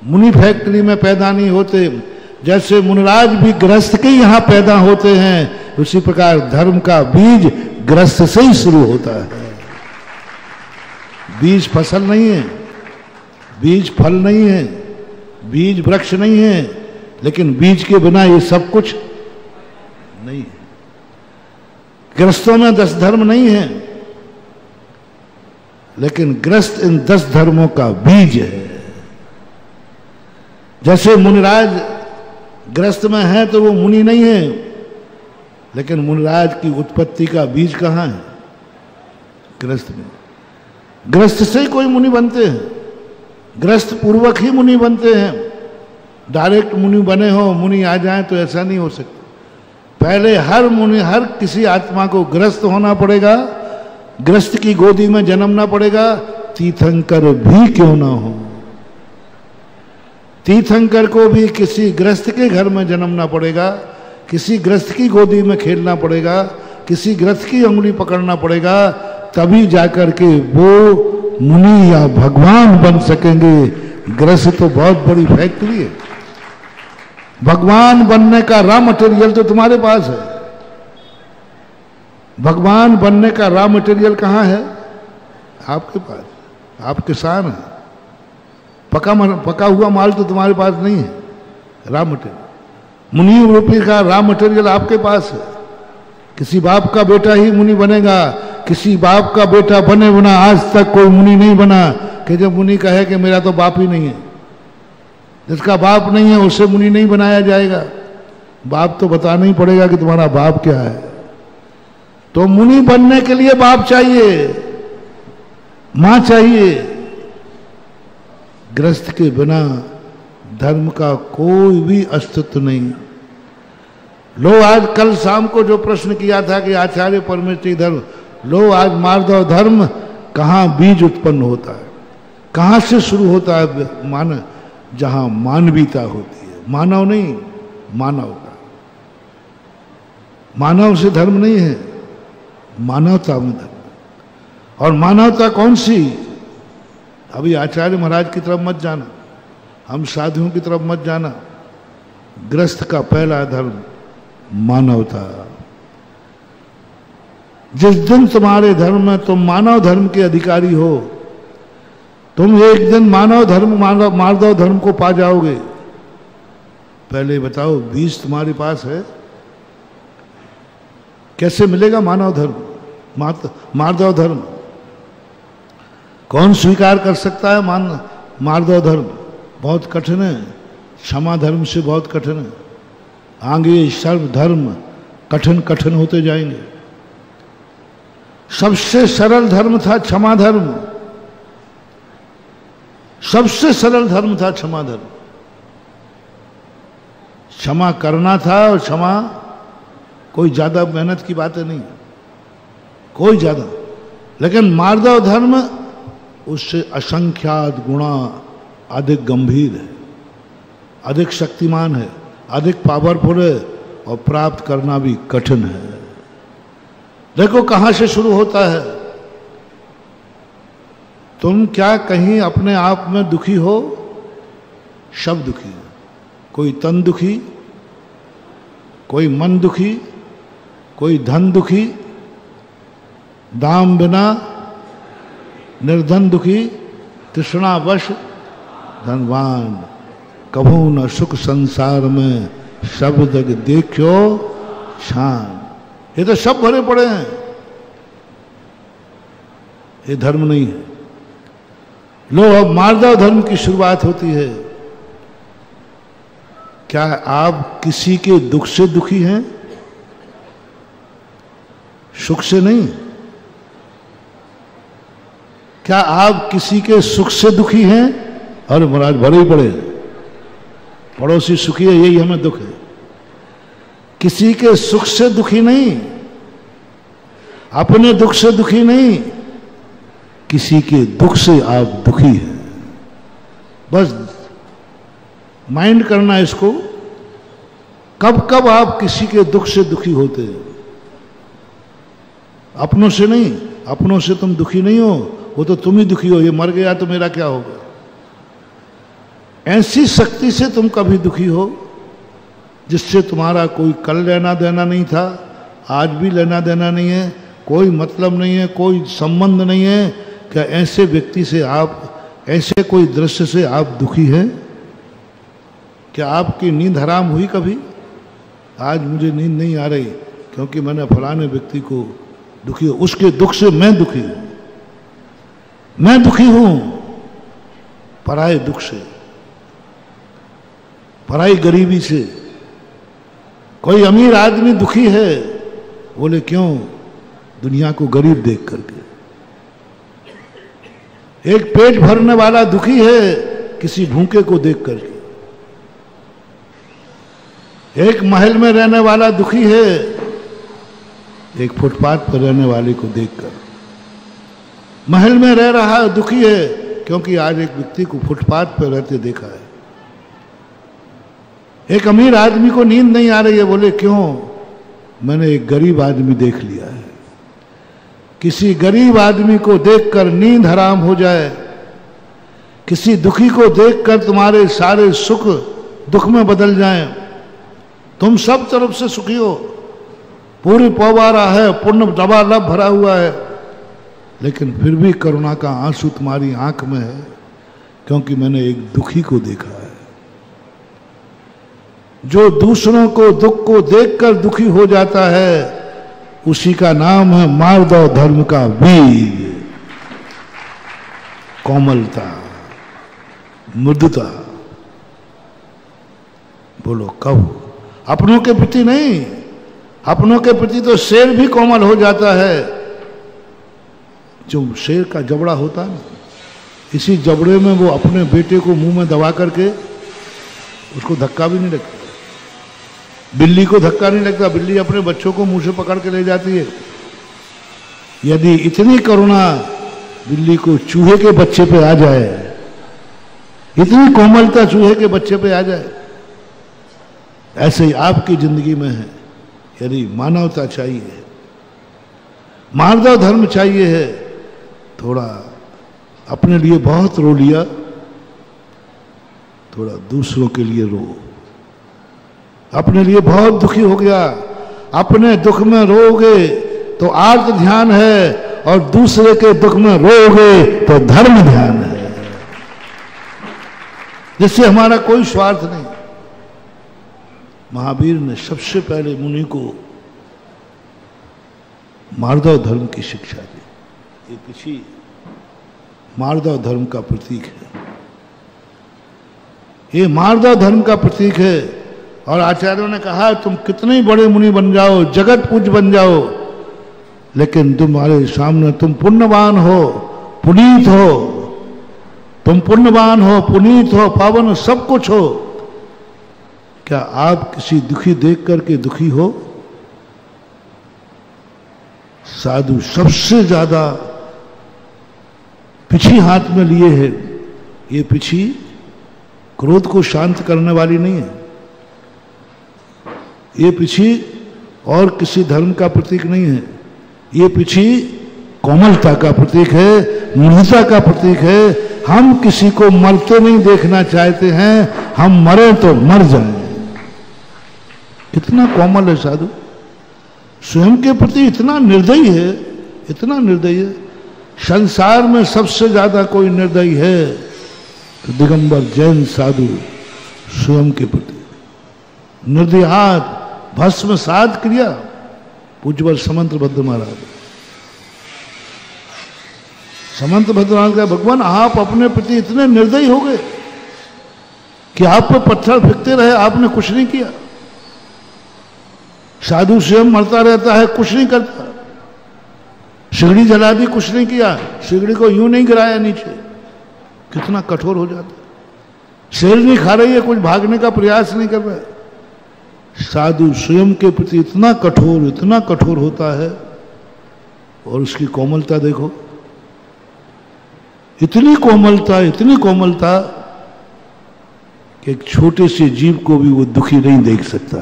मुनि फैक्ट्री में पैदा नहीं होते, जैसे मुनिराज भी गृहस्थ के यहाँ पैदा होते हैं, उसी प्रकार धर्म का बीज गृहस्थ से ही शुरू होता है। बीज फसल नहीं है, बीज फल नहीं है, बीज वृक्ष नहीं है, लेकिन बीज के बिना ये सब कुछ नहीं है। गृहस्थों में 10 धर्म नहीं है, लेकिन गृहस्थ इन 10 धर्मों का बीज है। जैसे मुनिराज गृहस्थ में है तो वो मुनि नहीं है, लेकिन मुनिराज की उत्पत्ति का बीज कहाँ है? गृहस्थ में। गृहस्थ से ही कोई मुनि बनते हैं, गृहस्थ पूर्वक ही मुनि बनते हैं। डायरेक्ट मुनि बने हो, मुनि आ जाए तो ऐसा नहीं हो सकता। पहले हर मुनि, हर किसी आत्मा को गृहस्थ होना पड़ेगा, गृहस्थ की गोदी में जन्मना पड़ेगा, तीर्थंकर भी क्यों ना हो। तीर्थंकर को भी किसी गृहस्थ के घर में जन्मना पड़ेगा, किसी गृहस्थ की गोदी में खेलना पड़ेगा, किसी गृहस्थ की अंगुली पकड़ना पड़ेगा, तभी जाकर के वो मुनि या भगवान बन सकेंगे। गृहस्थ तो बहुत बड़ी फैक्ट्री है। भगवान बनने का रॉ मटेरियल तो तुम्हारे पास है। भगवान बनने का रॉ मटेरियल कहाँ है? आपके पास। आप किसान हैं, पका हुआ माल तो तुम्हारे पास नहीं है, रॉ मटेरियल। मुनि रूपी का रॉ मटेरियल आपके पास है। किसी बाप का बेटा ही मुनि बनेगा, किसी बाप का बेटा बने बिना आज तक कोई मुनि नहीं बना कि जब मुनि कहे कि मेरा तो बाप ही नहीं है। जिसका बाप नहीं है उसे मुनि नहीं बनाया जाएगा। बाप तो बताना ही पड़ेगा कि तुम्हारा बाप क्या है। तो मुनि बनने के लिए बाप चाहिए, मां चाहिए। गृहस्थ के बिना धर्म का कोई भी अस्तित्व नहीं। लो आज कल शाम को जो प्रश्न किया था कि आचार्य परमेष्ठी धर्म, लो आज मार्दव धर्म कहाँ बीज उत्पन्न होता है, कहाँ से शुरू होता है? जहां मानवीयता होती है, मानव नहीं, मानवता। मानव से धर्म नहीं है, मानवता में धर्म। और मानवता कौन सी? अभी आचार्य महाराज की तरफ मत जाना, हम साधुओं की तरफ मत जाना। गृहस्थ का पहला धर्म मानवता। जिस दिन तुम्हारे धर्म में तुम मानव धर्म के अधिकारी हो, तुम एक दिन मानव धर्म, मार्दव धर्म को पा जाओगे। पहले बताओ, बीज तुम्हारे पास है? कैसे मिलेगा मानव धर्म, मार्दव धर्म? कौन स्वीकार कर सकता है मार्दव धर्म? बहुत कठिन है। क्षमा धर्म से बहुत कठिन है। आगे सर्व धर्म कठिन कठिन होते जाएंगे। सबसे सरल धर्म था क्षमा धर्म। सबसे सरल धर्म था क्षमा धर्म। क्षमा करना था, और क्षमा कोई ज्यादा मेहनत की बातें नहीं, कोई ज्यादा। लेकिन मार्दव धर्म उससे असंख्यात गुणा अधिक गंभीर है। अधिक शक्तिमान है, अधिक पावरफुल है और प्राप्त करना भी कठिन है। देखो कहां से शुरू होता है। तुम क्या कहीं अपने आप में दुखी हो? सब दुखी है। कोई तन दुखी, कोई मन दुखी, कोई धन दुखी, दाम बिना निर्धन दुखी, तृष्णावश धनवान। कभू न सुख संसार में, शब्द देखो शान। ये तो सब भरे पड़े हैं, ये धर्म नहीं है। लो अब मार्दव धर्म की शुरुआत होती है। क्या आप किसी के दुख से दुखी हैं? सुख से नहीं। क्या आप किसी के सुख से दुखी हैं? अरे महाराज भरे ही पड़े, पड़ोसी सुखी है यही हमें दुख है। किसी के सुख से दुखी नहीं, अपने दुख से दुखी नहीं, किसी के दुख से आप दुखी हैं। बस माइंड करना इसको। कब कब आप किसी के दुख से दुखी होते हैं? अपनों से नहीं। अपनों से तुम दुखी नहीं हो, वो तो तुम ही दुखी हो। ये मर गया तो मेरा क्या होगा? ऐसी शक्ति से तुम कभी दुखी हो जिससे तुम्हारा कोई कल लेना देना नहीं था, आज भी लेना देना नहीं है, कोई मतलब नहीं है, कोई संबंध नहीं है। क्या ऐसे व्यक्ति से आप, ऐसे कोई दृश्य से आप दुखी हैं? क्या आपकी नींद हराम हुई कभी? आज मुझे नींद नहीं आ रही क्योंकि मैंने फलाने व्यक्ति को दुखी हो, उसके दुख से मैं दुखी हूं। मैं दुखी हूं पराये दुख से, पराई गरीबी से। कोई अमीर आदमी दुखी है, बोले क्यों? दुनिया को गरीब देख करके। एक पेट भरने वाला दुखी है किसी भूखे को देख करके। एक महल में रहने वाला दुखी है एक फुटपाथ पर रहने वाले को देखकर। महल में रह रहा है दुखी है क्योंकि आज एक व्यक्ति को फुटपाथ पर रहते देखा है। एक अमीर आदमी को नींद नहीं आ रही है, बोले क्यों? मैंने एक गरीब आदमी देख लिया है। किसी गरीब आदमी को देखकर नींद हराम हो जाए, किसी दुखी को देखकर तुम्हारे सारे सुख दुख में बदल जाएं, तुम सब तरफ से सुखी हो, पूरी पौवारा है, पुण्य डबालब भरा हुआ है, लेकिन फिर भी करुणा का आंसू तुम्हारी आंख में है क्योंकि मैंने एक दुखी को देखा है। जो दूसरों को दुख को देखकर दुखी हो जाता है उसी का नाम है मार्दव धर्म का वीर। कोमलता, मृदुता। बोलो कब? अपनों के प्रति नहीं। अपनों के प्रति तो शेर भी कोमल हो जाता है। जो शेर का जबड़ा होता है ना, इसी जबड़े में वो अपने बेटे को मुंह में दबा करके उसको धक्का भी नहीं लगता। बिल्ली को धक्का नहीं लगता, बिल्ली अपने बच्चों को मुंह से पकड़ के ले जाती है। यदि इतनी करुणा बिल्ली को चूहे के बच्चे पे आ जाए, इतनी कोमलता चूहे के बच्चे पे आ जाए, ऐसे ही आपकी जिंदगी में है। यदि मानवता चाहिए, मार्दव धर्म चाहिए है, थोड़ा अपने लिए बहुत रो लिया, थोड़ा दूसरों के लिए रो। अपने लिए बहुत दुखी हो गया, अपने दुख में रोगे तो आर्त ध्यान है, और दूसरे के दुख में रोगे तो धर्म ध्यान है, जिससे हमारा कोई स्वार्थ नहीं। महावीर ने सबसे पहले मुनि को मार्दव धर्म की शिक्षा दी। ये पीछे मार्दव धर्म का प्रतीक है। ये मार्दव धर्म का प्रतीक है। और आचार्यों ने कहा तुम कितने बड़े मुनि बन जाओ, जगत पूज्य बन जाओ, लेकिन तुम्हारे सामने तुम पुण्यवान हो, पुनीत हो, तुम पुण्यवान हो, पुनीत हो, पावन सब कुछ हो। क्या आप किसी दुखी देख करके दुखी हो? साधु सबसे ज्यादा पिछी हाथ में लिए है। ये पिछी क्रोध को शांत करने वाली नहीं है। ये पीछे और किसी धर्म का प्रतीक नहीं है, ये पीछे कोमलता का प्रतीक है, मृदुता का प्रतीक है। हम किसी को मरते नहीं देखना चाहते हैं, हम मरे तो मर जाएं। कितना कोमल है साधु, स्वयं के प्रति इतना निर्दयी है, इतना निर्दयी है। संसार में सबसे ज्यादा कोई निर्दयी है तो दिगंबर जैन साधु स्वयं के प्रति निर्दयात भस्म साध क्रिया। पूज्यवर समंत भद्र महाराज, समंत भद्र महाराज का भगवान आप अपने प्रति इतने निर्दयी हो गए कि आप पे पत्थर फेंकते रहे, आपने कुछ नहीं किया। साधु स्वयं मरता रहता है, कुछ नहीं करता। सिगड़ी जला दी, कुछ नहीं किया, सिगड़ी को यूं नहीं गिराया नीचे। कितना कठोर हो जाता। शेर नहीं खा रही है, कुछ भागने का प्रयास नहीं कर रहा है। साधु स्वयं के प्रति इतना कठोर होता है, और उसकी कोमलता देखो, इतनी कोमलता कि एक छोटे से जीव को भी वो दुखी नहीं देख सकता।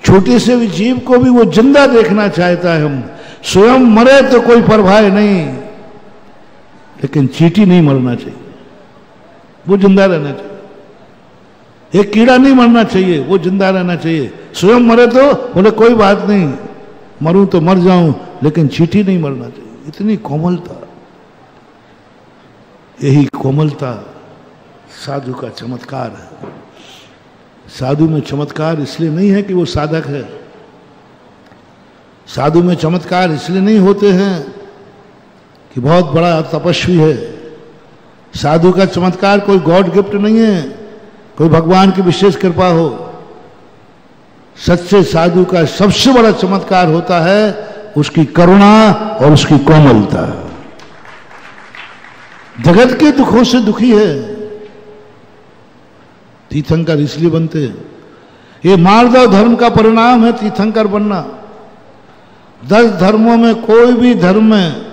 छोटे से भी जीव को भी वो जिंदा देखना चाहता है। हम स्वयं मरे तो कोई परवाह नहीं, लेकिन चींटी नहीं मरना चाहिए, वो जिंदा रहना चाहिए। एक कीड़ा नहीं मरना चाहिए, वो जिंदा रहना चाहिए। स्वयं मरे तो बोले कोई बात नहीं, मरूं तो मर जाऊं, लेकिन चींटी नहीं मरना चाहिए। इतनी कोमलता, यही कोमलता साधु का चमत्कार है। साधु में चमत्कार इसलिए नहीं है कि वो साधक है, साधु में चमत्कार इसलिए नहीं होते हैं कि बहुत बड़ा तपस्वी है। साधु का चमत्कार कोई गॉड गिफ्ट नहीं है, कोई भगवान की विशेष कृपा हो। सच्चे साधु का सबसे बड़ा चमत्कार होता है उसकी करुणा और उसकी कोमलता। जगत के दुखों से दुखी है, तीर्थंकर इसलिए बनते हैं। ये मार्दव धर्म का परिणाम है तीर्थंकर बनना। 10 धर्मों में कोई भी धर्म में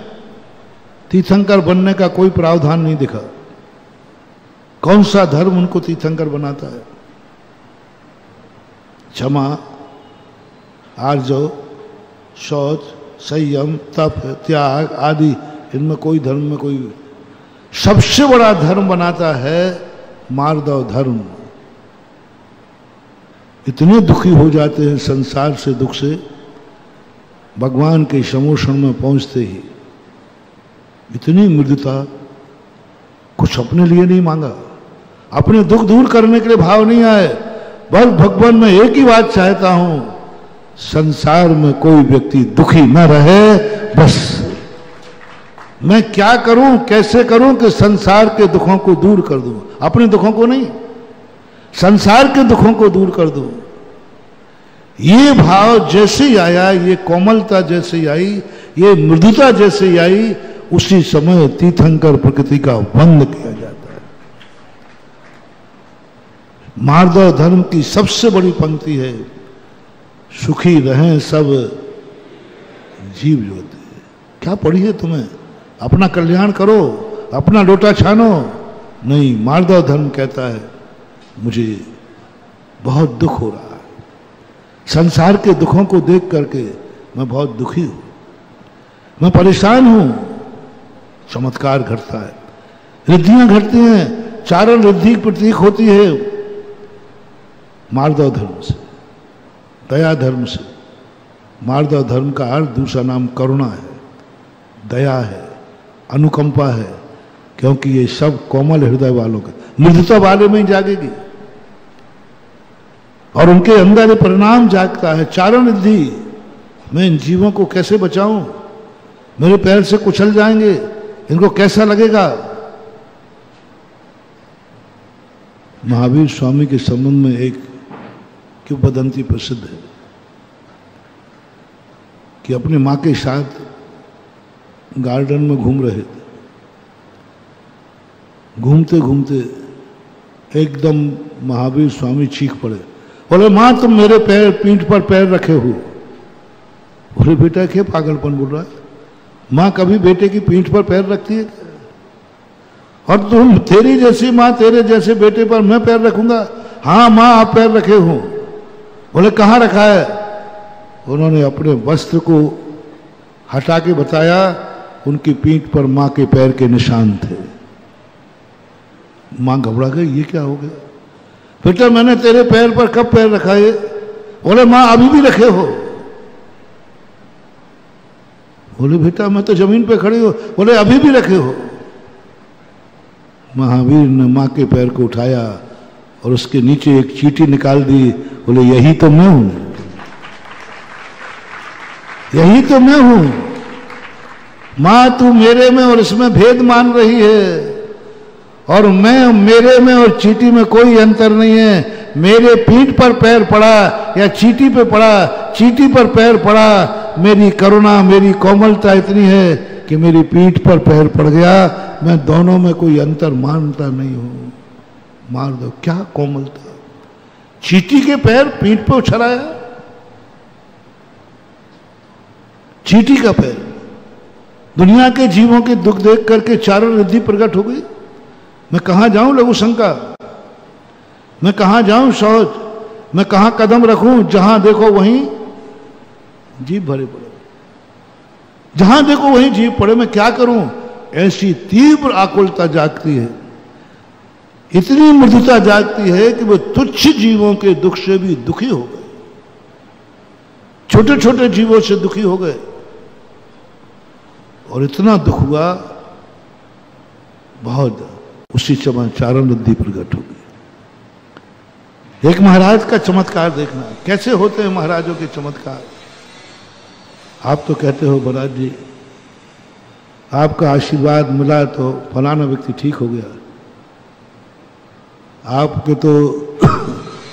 तीर्थंकर बनने का कोई प्रावधान नहीं दिखा। कौन सा धर्म उनको तीर्थंकर बनाता है? क्षमा, आर्जव, शौच, संयम, तप, त्याग आदि, इनमें कोई धर्म में कोई। सबसे बड़ा धर्म बनाता है मार्दव धर्म। इतने दुखी हो जाते हैं संसार से, दुख से, भगवान के समोषण में पहुंचते ही इतनी मृदुता। कुछ अपने लिए नहीं मांगा, अपने दुख दूर करने के लिए भाव नहीं आए, बस भगवान मैं एक ही बात चाहता हूं, संसार में कोई व्यक्ति दुखी न रहे। बस मैं क्या करूं, कैसे करूं कि संसार के दुखों को दूर कर दूं। अपने दुखों को नहीं, संसार के दुखों को दूर कर दूं। ये भाव जैसे ही आया, ये कोमलता जैसे ही आई, ये मृदुता जैसे ही आई, उसी समय तीर्थंकर प्रकृति का वंद किया जाता है। मार्दव धर्म की सबसे बड़ी पंक्ति है, सुखी रहें सब जीव ज्योति। क्या पढ़ी है तुम्हें? अपना कल्याण करो, अपना लोटा छानो। नहीं, मार्दव धर्म कहता है मुझे बहुत दुख हो रहा है, संसार के दुखों को देख करके मैं बहुत दुखी हूं, मैं परेशान हूं। चमत्कार घटता है, रिद्धियां घटती हैं। चारण रिद्धि प्रतीक होती है मार्दव धर्म से, दया धर्म से। मार्दव धर्म का अर्थ दूसरा नाम करुणा है, दया है, अनुकंपा है, क्योंकि ये सब कोमल हृदय वालों के, मृदुता वाले में ही जागेगी और उनके अंदर ये परिणाम जागता है। चारण रिद्धि, मैं इन जीवों को कैसे बचाऊं, मेरे पैर से कुचल जाएंगे, इनको कैसा लगेगा। महावीर स्वामी के संबंध में एक किंवदंती प्रसिद्ध है कि अपनी मां के साथ गार्डन में घूम रहे थे। घूमते घूमते एकदम महावीर स्वामी चीख पड़े, बोले मां तुम मेरे पैर, पीठ पर पैर रखे हो। बोले बेटा क्या पागलपन बोल रहा है, मां कभी बेटे की पीठ पर पैर रखती है? और तुम, तेरी जैसी माँ तेरे जैसे बेटे पर मैं पैर रखूंगा? हाँ माँ, आप पैर रखे हो। बोले कहाँ रखा है? उन्होंने अपने वस्त्र को हटा के बताया, उनकी पीठ पर माँ के पैर के निशान थे। माँ घबरा गई, ये क्या हो गया? बेटा मैंने तेरे पैर पर कब पैर रखा है? बोले माँ अभी भी रखे हो। बोले बेटा मैं तो जमीन पे खड़ी हो। बोले अभी भी रखे हो। महावीर ने माँ के पैर को उठाया और उसके नीचे एक चींटी निकाल दी। बोले यही तो मैं हूं, यही तो मैं हूं। माँ तू मेरे में और इसमें भेद मान रही है, और मैं, मेरे में और चींटी में कोई अंतर नहीं है। मेरे पीठ पर पैर पड़ा या चींटी पे पड़ा, चींटी पर पैर पड़ा, मेरी करुणा, मेरी कोमलता इतनी है कि मेरी पीठ पर पैर पड़ गया। मैं दोनों में कोई अंतर मानता नहीं हूं। मार दो, क्या कोमलता! चींटी के पैर पीठ पे उछलाया, चींटी का पैर। दुनिया के जीवों के दुख देख करके चारण रिद्धि प्रकट हो गई। मैं कहां जाऊं लघु शंका, मैं कहां जाऊं शौच, मैं कहां कदम रखूं? जहां देखो वहीं जीभ भरे पड़े, जहां देखो वहीं जीभ पड़े। मैं क्या करूं? ऐसी तीव्र आकुलता जागती है, इतनी मृदुता जागती है कि वो तुच्छ जीवों के दुख से भी दुखी हो गए, छोटे छोटे जीवों से दुखी हो गए। और इतना दुख हुआ बहुत, उसी समय चारण रिद्धि प्रकट हो गई। एक महाराज का चमत्कार देखना, कैसे होते हैं महाराजों के चमत्कार। आप तो कहते हो महाराज जी आपका आशीर्वाद मिला तो फलाना व्यक्ति ठीक हो गया, आपके तो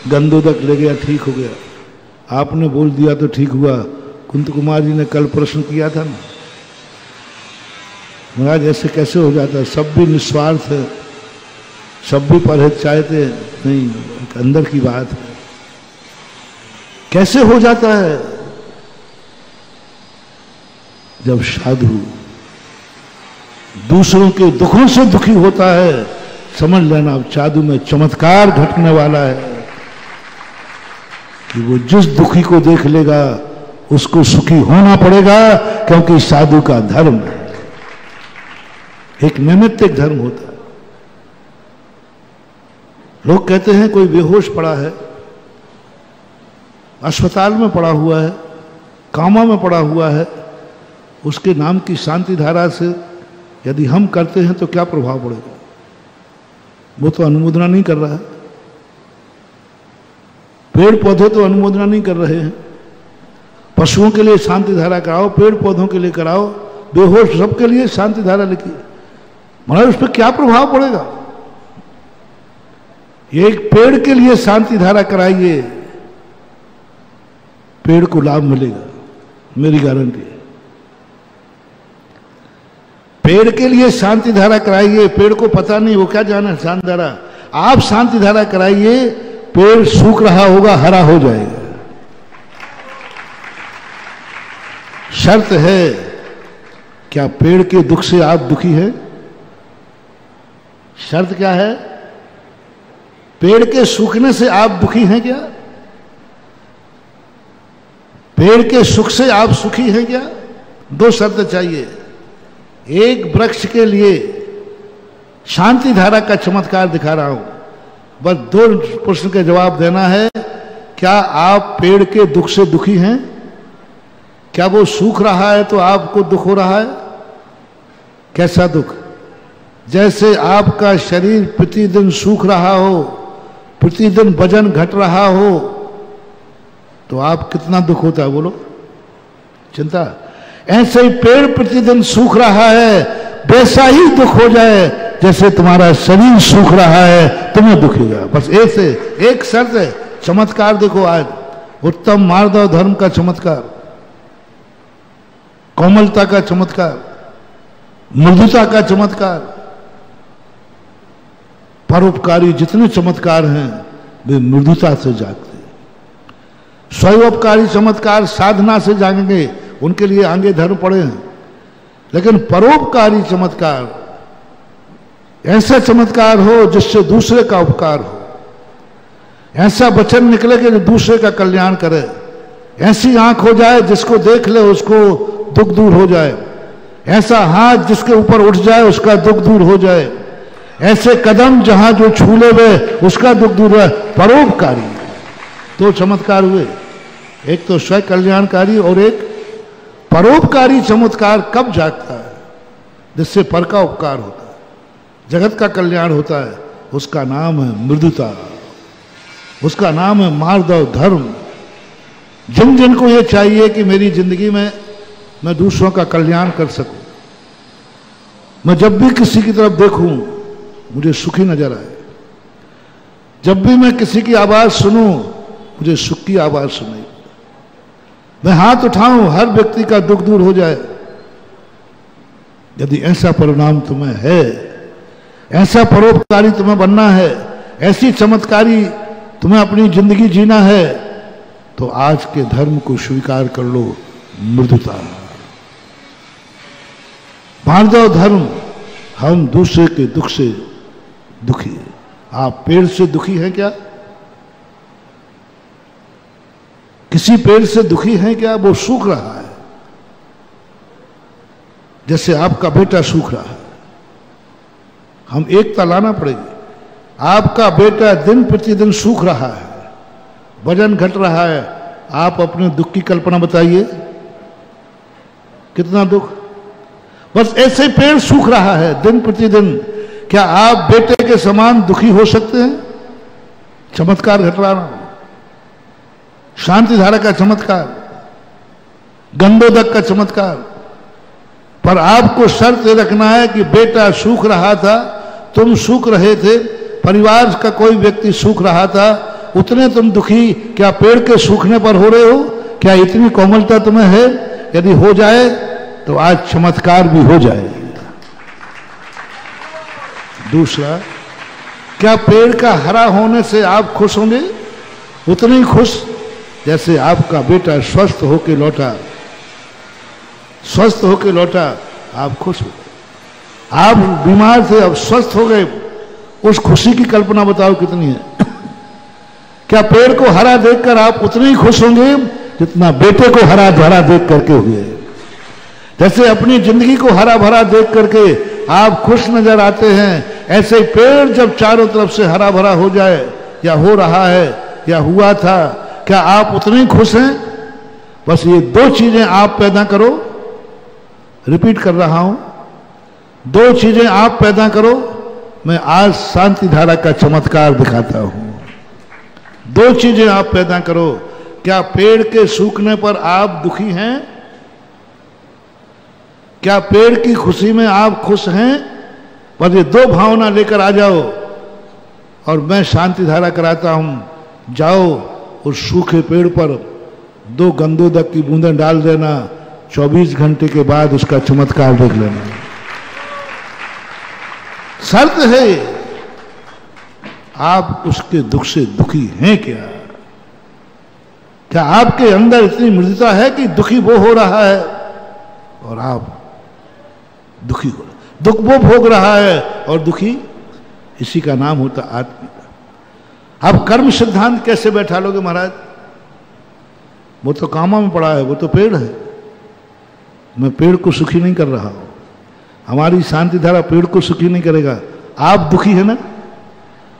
गंदोदक ले गया ठीक हो गया, आपने बोल दिया तो ठीक हुआ। कुंत कुमार जी ने कल प्रश्न किया था ना, महाराज ऐसे कैसे हो जाता है? सब भी निस्वार्थ है, सब भी परहित चाहते नहीं, एक अंदर की बात है, कैसे हो जाता है? जब साधु दूसरों के दुखों से दुखी होता है, समझ लेना अब साधु में चमत्कार घटने वाला है कि वो जिस दुखी को देख लेगा उसको सुखी होना पड़ेगा, क्योंकि साधु का धर्म है, एक नैमित्तिक धर्म होता है। लोग कहते हैं कोई बेहोश पड़ा है, अस्पताल में पड़ा हुआ है, कामा में पड़ा हुआ है, उसके नाम की शांति धारा से यदि हम करते हैं तो क्या प्रभाव पड़ेगा? वो तो अनुमोदना नहीं कर रहा है। पेड़ पौधे तो अनुमोदना नहीं कर रहे हैं। पशुओं के लिए शांति धारा कराओ, पेड़ पौधों के लिए कराओ, बेहोश सबके लिए शांति धारा लिखी, मतलब उस पर क्या प्रभाव पड़ेगा? एक पेड़ के लिए शांति धारा कराइए, पेड़ को लाभ मिलेगा, मेरी गारंटी है। पेड़ के लिए शांति धारा कराइए, पेड़ को पता नहीं वो क्या जाना शांति धारा। आप शांति धारा कराइए, पेड़ सूख रहा होगा, हरा हो जाएगा। शर्त है, क्या पेड़ के दुख से आप दुखी हैं? शर्त क्या है? पेड़ के सूखने से आप दुखी हैं क्या? पेड़ के सुख से आप सुखी हैं क्या? दो शर्त चाहिए। एक वृक्ष के लिए शांति धारा का चमत्कार दिखा रहा हूं, बस दो प्रश्न के जवाब देना है। क्या आप पेड़ के दुख से दुखी हैं? क्या वो सूख रहा है तो आपको दुख हो रहा है? कैसा दुख? जैसे आपका शरीर प्रतिदिन सूख रहा हो, प्रतिदिन वजन घट रहा हो, तो आप कितना दुख होता है बोलो? चिंता। ऐसे ही पेड़ प्रतिदिन सूख रहा है, वैसा ही दुख हो जाए जैसे तुम्हारा शरीर सूख रहा है, तुम्हें दुखेगा। बस ऐसे एक शर्त है। चमत्कार देखो आज, उत्तम मार्दव धर्म का चमत्कार, कोमलता का चमत्कार, मृदुता का चमत्कार, परोपकारी जितने चमत्कार हैं वे मृदुता से जागते हैं। स्वयोपकारी चमत्कार साधना से जागेंगे, उनके लिए आगे धर्म पड़े हैं, लेकिन परोपकारी चमत्कार ऐसा चमत्कार हो जिससे दूसरे का उपकार हो, ऐसा वचन निकले कि जो दूसरे का कल्याण करे, ऐसी आंख हो जाए जिसको देख ले उसको दुख दूर हो जाए, ऐसा हाथ जिसके ऊपर उठ जाए उसका दुख दूर हो जाए, ऐसे कदम जहां जो छू ले वे उसका दुख दूर है। परोपकारी दो चमत्कार हुए, एक तो स्वयं कल्याणकारी और एक परोपकारी चमत्कार कब जागता है? जिससे पर का उपकार होता है, जगत का कल्याण होता है। उसका नाम है मृदुता, उसका नाम है मार्दव धर्म। जिन जिन को ये चाहिए कि मेरी जिंदगी में मैं दूसरों का कल्याण कर सकूं, मैं जब भी किसी की तरफ देखूं मुझे सुखी नजर आए, जब भी मैं किसी की आवाज सुनूं मुझे सुख की आवाज सुनाई, मैं हाथ उठाऊं हर व्यक्ति का दुख दूर हो जाए। यदि ऐसा परिणाम तुम्हें है, ऐसा परोपकारी तुम्हें बनना है, ऐसी चमत्कारी तुम्हें अपनी जिंदगी जीना है, तो आज के धर्म को स्वीकार कर लो, मृदुता, मार्दव धर्म। हम दूसरे के दुख से दुखी है। आप पेड़ से दुखी हैं क्या? किसी पेड़ से दुखी हैं क्या? वो सूख रहा है, जैसे आपका बेटा सूख रहा है। हम एकता लाना पड़ेगी। आपका बेटा दिन प्रतिदिन सूख रहा है, वजन घट रहा है, आप अपने दुख की कल्पना बताइए, कितना दुख। बस ऐसे पेड़ सूख रहा है दिन प्रतिदिन, क्या आप बेटे के समान दुखी हो सकते हैं? चमत्कार घट रहा है, शांति धारा का चमत्कार, गंधोदक का चमत्कार। पर आपको शर्त रखना है कि बेटा सूख रहा था, तुम सूख रहे थे, परिवार का कोई व्यक्ति सूख रहा था, उतने तुम दुखी क्या पेड़ के सूखने पर हो रहे हो? क्या इतनी कोमलता तुम्हें है? यदि हो जाए तो आज चमत्कार भी हो जाए। दूसरा, क्या पेड़ का हरा होने से आप खुश होंगे? उतने ही खुश जैसे आपका बेटा स्वस्थ होके लौटा, स्वस्थ होके लौटा, आप खुश हो। आप बीमार थे, अब स्वस्थ हो गए, उस खुशी की कल्पना बताओ कितनी है। क्या पेड़ को हरा देखकर आप उतने ही खुश होंगे जितना बेटे को हरा भरा देख करके हुए? जैसे अपनी जिंदगी को हरा भरा देख करके आप खुश नजर आते हैं, ऐसे पेड़ जब चारों तरफ से हरा भरा हो जाए, या हो रहा है या हुआ था, क्या आप उतने ही खुश हैं? बस ये दो चीजें आप पैदा करो, रिपीट कर रहा हूं, दो चीजें आप पैदा करो, मैं आज शांति धारा का चमत्कार दिखाता हूं। दो चीजें आप पैदा करो। क्या पेड़ के सूखने पर आप दुखी हैं? क्या पेड़ की खुशी में आप खुश हैं? पर ये दो भावना लेकर आ जाओ और मैं शांति धारा कराता हूं। जाओ उस सूखे पेड़ पर दो गंधोदक की बूंदें डाल देना, 24 घंटे के बाद उसका चमत्कार देख लेना। शर्त है, आप उसके दुख से दुखी हैं क्या? क्या आपके अंदर इतनी मृदुता है कि दुखी वो हो रहा है और आप दुखी हो रहे? दुख वो भोग रहा है और दुखी, इसी का नाम होता आत्मिका। आप कर्म सिद्धांत कैसे बैठा लोगे महाराज? वो तो कामा में पड़ा है, वो तो पेड़ है। मैं पेड़ को सुखी नहीं कर रहा हूं, हमारी शांति धारा पेड़ को सुखी नहीं करेगा। आप दुखी है ना?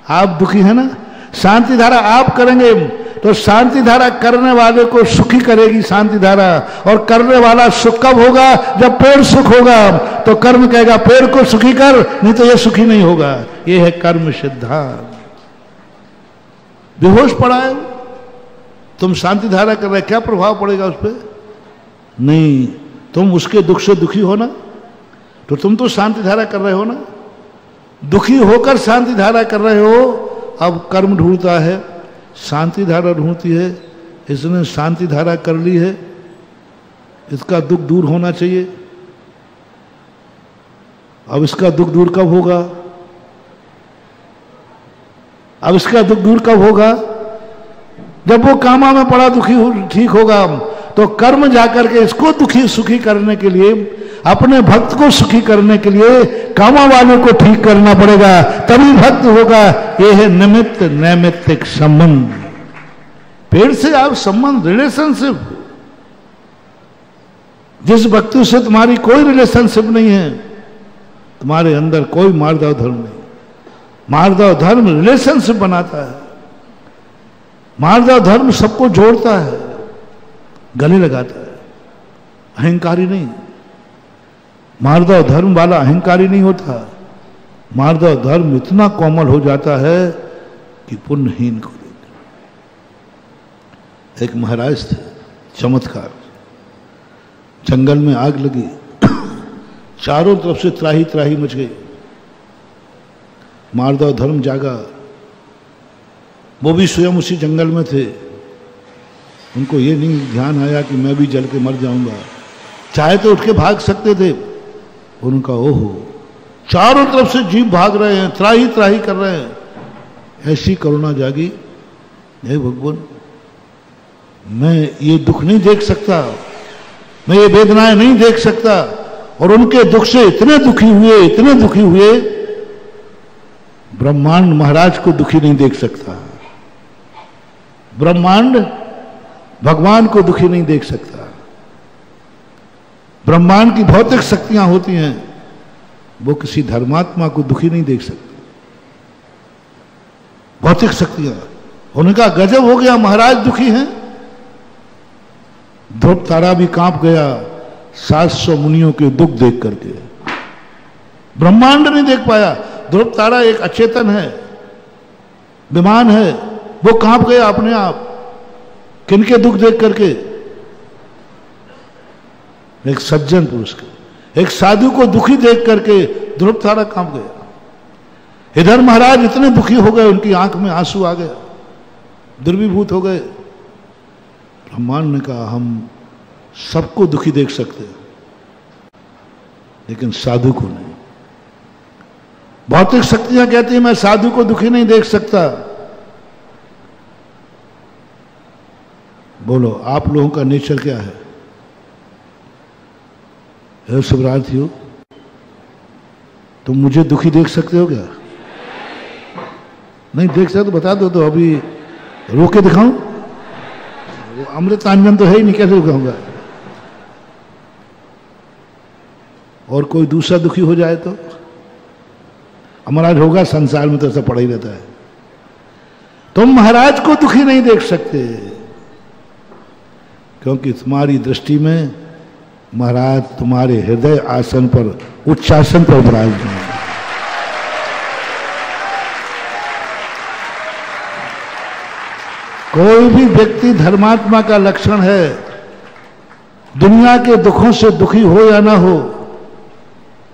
आप दुखी है ना? शांति धारा आप करेंगे तो शांति धारा करने वाले को सुखी करेगी शांति धारा। और करने वाला सुख कब होगा? जब पेड़ सुख होगा। तो कर्म कहेगा पेड़ को सुखी कर, नहीं तो ये सुखी नहीं होगा। ये है कर्म सिद्धांत। बेहोश पड़ा है, तुम शांति धारा कर रहे, क्या प्रभाव पड़ेगा उस पर? नहीं, तुम उसके दुख से दुखी हो ना, तो तुम तो शांति धारा कर रहे हो ना। दुखी होकर शांति धारा कर रहे हो। अब कर्म ढूंढता है, शांति धारा ढूंढती है। इसने शांति धारा कर ली है, इसका दुख दूर होना चाहिए। अब इसका दुख दूर कब होगा? अब इसका दुख दूर कब होगा? जब वो कामा में पड़ा दुखी ठीक होगा। तो कर्म जाकर के इसको दुखी सुखी करने के लिए अपने भक्त को सुखी करने के लिए कामा वालों को ठीक करना पड़ेगा, तभी भक्त होगा। यह है निमित्त नैमित्तिक संबंध। पेड़ से आप संबंध, रिलेशनशिप। जिस व्यक्ति से तुम्हारी कोई रिलेशनशिप नहीं है, तुम्हारे अंदर कोई मार्दव धर्म नहीं। मार्दव धर्म रिलेशनशिप बनाता है। मार्दव धर्म सबको जोड़ता है, गले लगाता है, अहंकारी नहीं। मार्दव धर्म वाला अहंकारी नहीं होता। मार्दव धर्म इतना कोमल हो जाता है कि पुण्यहीन को देते। एक महाराज थे, चमत्कार। जंगल में आग लगी, चारों तरफ से त्राही त्राही मच गई। मार्दव धर्म जागा, वो भी स्वयं उसी जंगल में थे। उनको ये नहीं ध्यान आया कि मैं भी जल के मर जाऊंगा। चाहे तो उठ के भाग सकते थे। उनका ओहो, चारों तरफ से जीव भाग रहे हैं, त्राही त्राही कर रहे हैं। ऐसी करुणा जागी, हे भगवान, मैं ये दुख नहीं देख सकता, मैं ये वेदनाएं नहीं देख सकता। और उनके दुख से इतने दुखी हुए, इतने दुखी हुए, ब्रह्मांड महाराज को दुखी नहीं देख सकता। ब्रह्मांड भगवान को दुखी नहीं देख सकता। ब्रह्मांड की भौतिक शक्तियां होती हैं, वो किसी धर्मात्मा को दुखी नहीं देख सकती। भौतिक शक्तियां, उनका गजब हो गया, महाराज दुखी हैं। ध्रुव तारा भी कांप गया 700 मुनियों के दुख देख करके। ब्रह्मांड नहीं देख पाया। ध्रुव तारा एक अचेतन है, विमान है, वो कांप गया अपने आप। किनके दुख देख करके? एक सज्जन पुरुष के, एक साधु को दुखी देख करके ध्रुव तारा कांप गया। इधर महाराज इतने दुखी हो गए, उनकी आंख में आंसू आ गया, दुर्विभूत हो गए। ब्रह्मांड ने कहा, हम सबको दुखी देख सकते हैं, लेकिन साधु को नहीं। भौतिक शक्तियां कहती हैं मैं साधु को दुखी नहीं देख सकता। बोलो, आप लोगों का नेचर क्या है? शुभरात्रियों, तुम मुझे दुखी देख सकते हो क्या? नहीं देख सकते तो बता दो, तो अभी रो के दिखाऊं? अमृतांजन तो है ही नहीं, कैसे दिखाऊंगा? और कोई दूसरा दुखी हो जाए तो? महाराज होगा, संसार में तो ऐसा पड़ा ही रहता है। तुम महाराज को दुखी नहीं देख सकते, क्योंकि तुम्हारी दृष्टि में महाराज तुम्हारे हृदय आसन पर, उच्चासन पर विराजमान है। कोई भी व्यक्ति धर्मात्मा का लक्षण है, दुनिया के दुखों से दुखी हो या ना हो,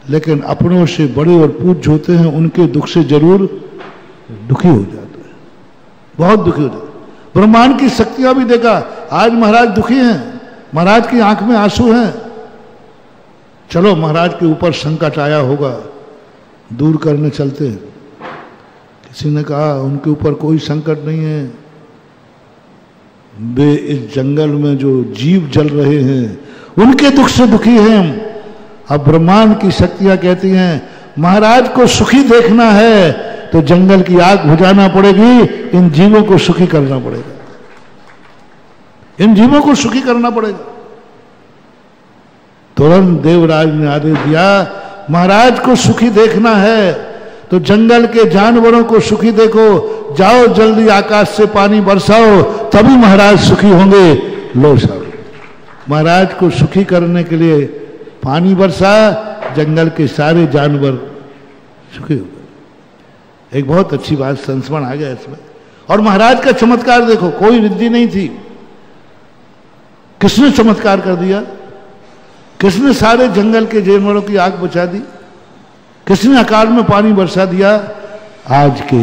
लेकिन अपनों से बड़े और पूज्य होते हैं, उनके दुख से जरूर दुखी हो जाता है, बहुत दुखी हो जाता है। ब्रह्मांड की शक्तियां भी देखा, आज महाराज दुखी हैं, महाराज की आंख में आंसू हैं। चलो महाराज के ऊपर संकट आया होगा, दूर करने चलते हैं। किसी ने कहा उनके ऊपर कोई संकट नहीं है, वे इस जंगल में जो जीव जल रहे हैं उनके दुख से दुखी हैं हम। अब ब्रह्मांड की शक्तियां कहती हैं महाराज को सुखी देखना है तो जंगल की आग बुझाना पड़ेगी, इन जीवों को सुखी करना पड़ेगा, इन जीवों को सुखी करना पड़ेगा। तुरंत देवराज ने आदेश दिया, महाराज को सुखी देखना है तो जंगल के जानवरों को सुखी देखो, जाओ जल्दी आकाश से पानी बरसाओ, तभी महाराज सुखी होंगे। लो साहब, महाराज को सुखी करने के लिए पानी बरसा, जंगल के सारे जानवर सुखी हो गए। एक बहुत अच्छी बात, संस्मरण आ गया इसमें। और महाराज का चमत्कार देखो, कोई रिद्धि नहीं थी, किसने चमत्कार कर दिया? किसने सारे जंगल के जानवरों की आग बुझा दी? किसने अकाल में पानी बरसा दिया? आज के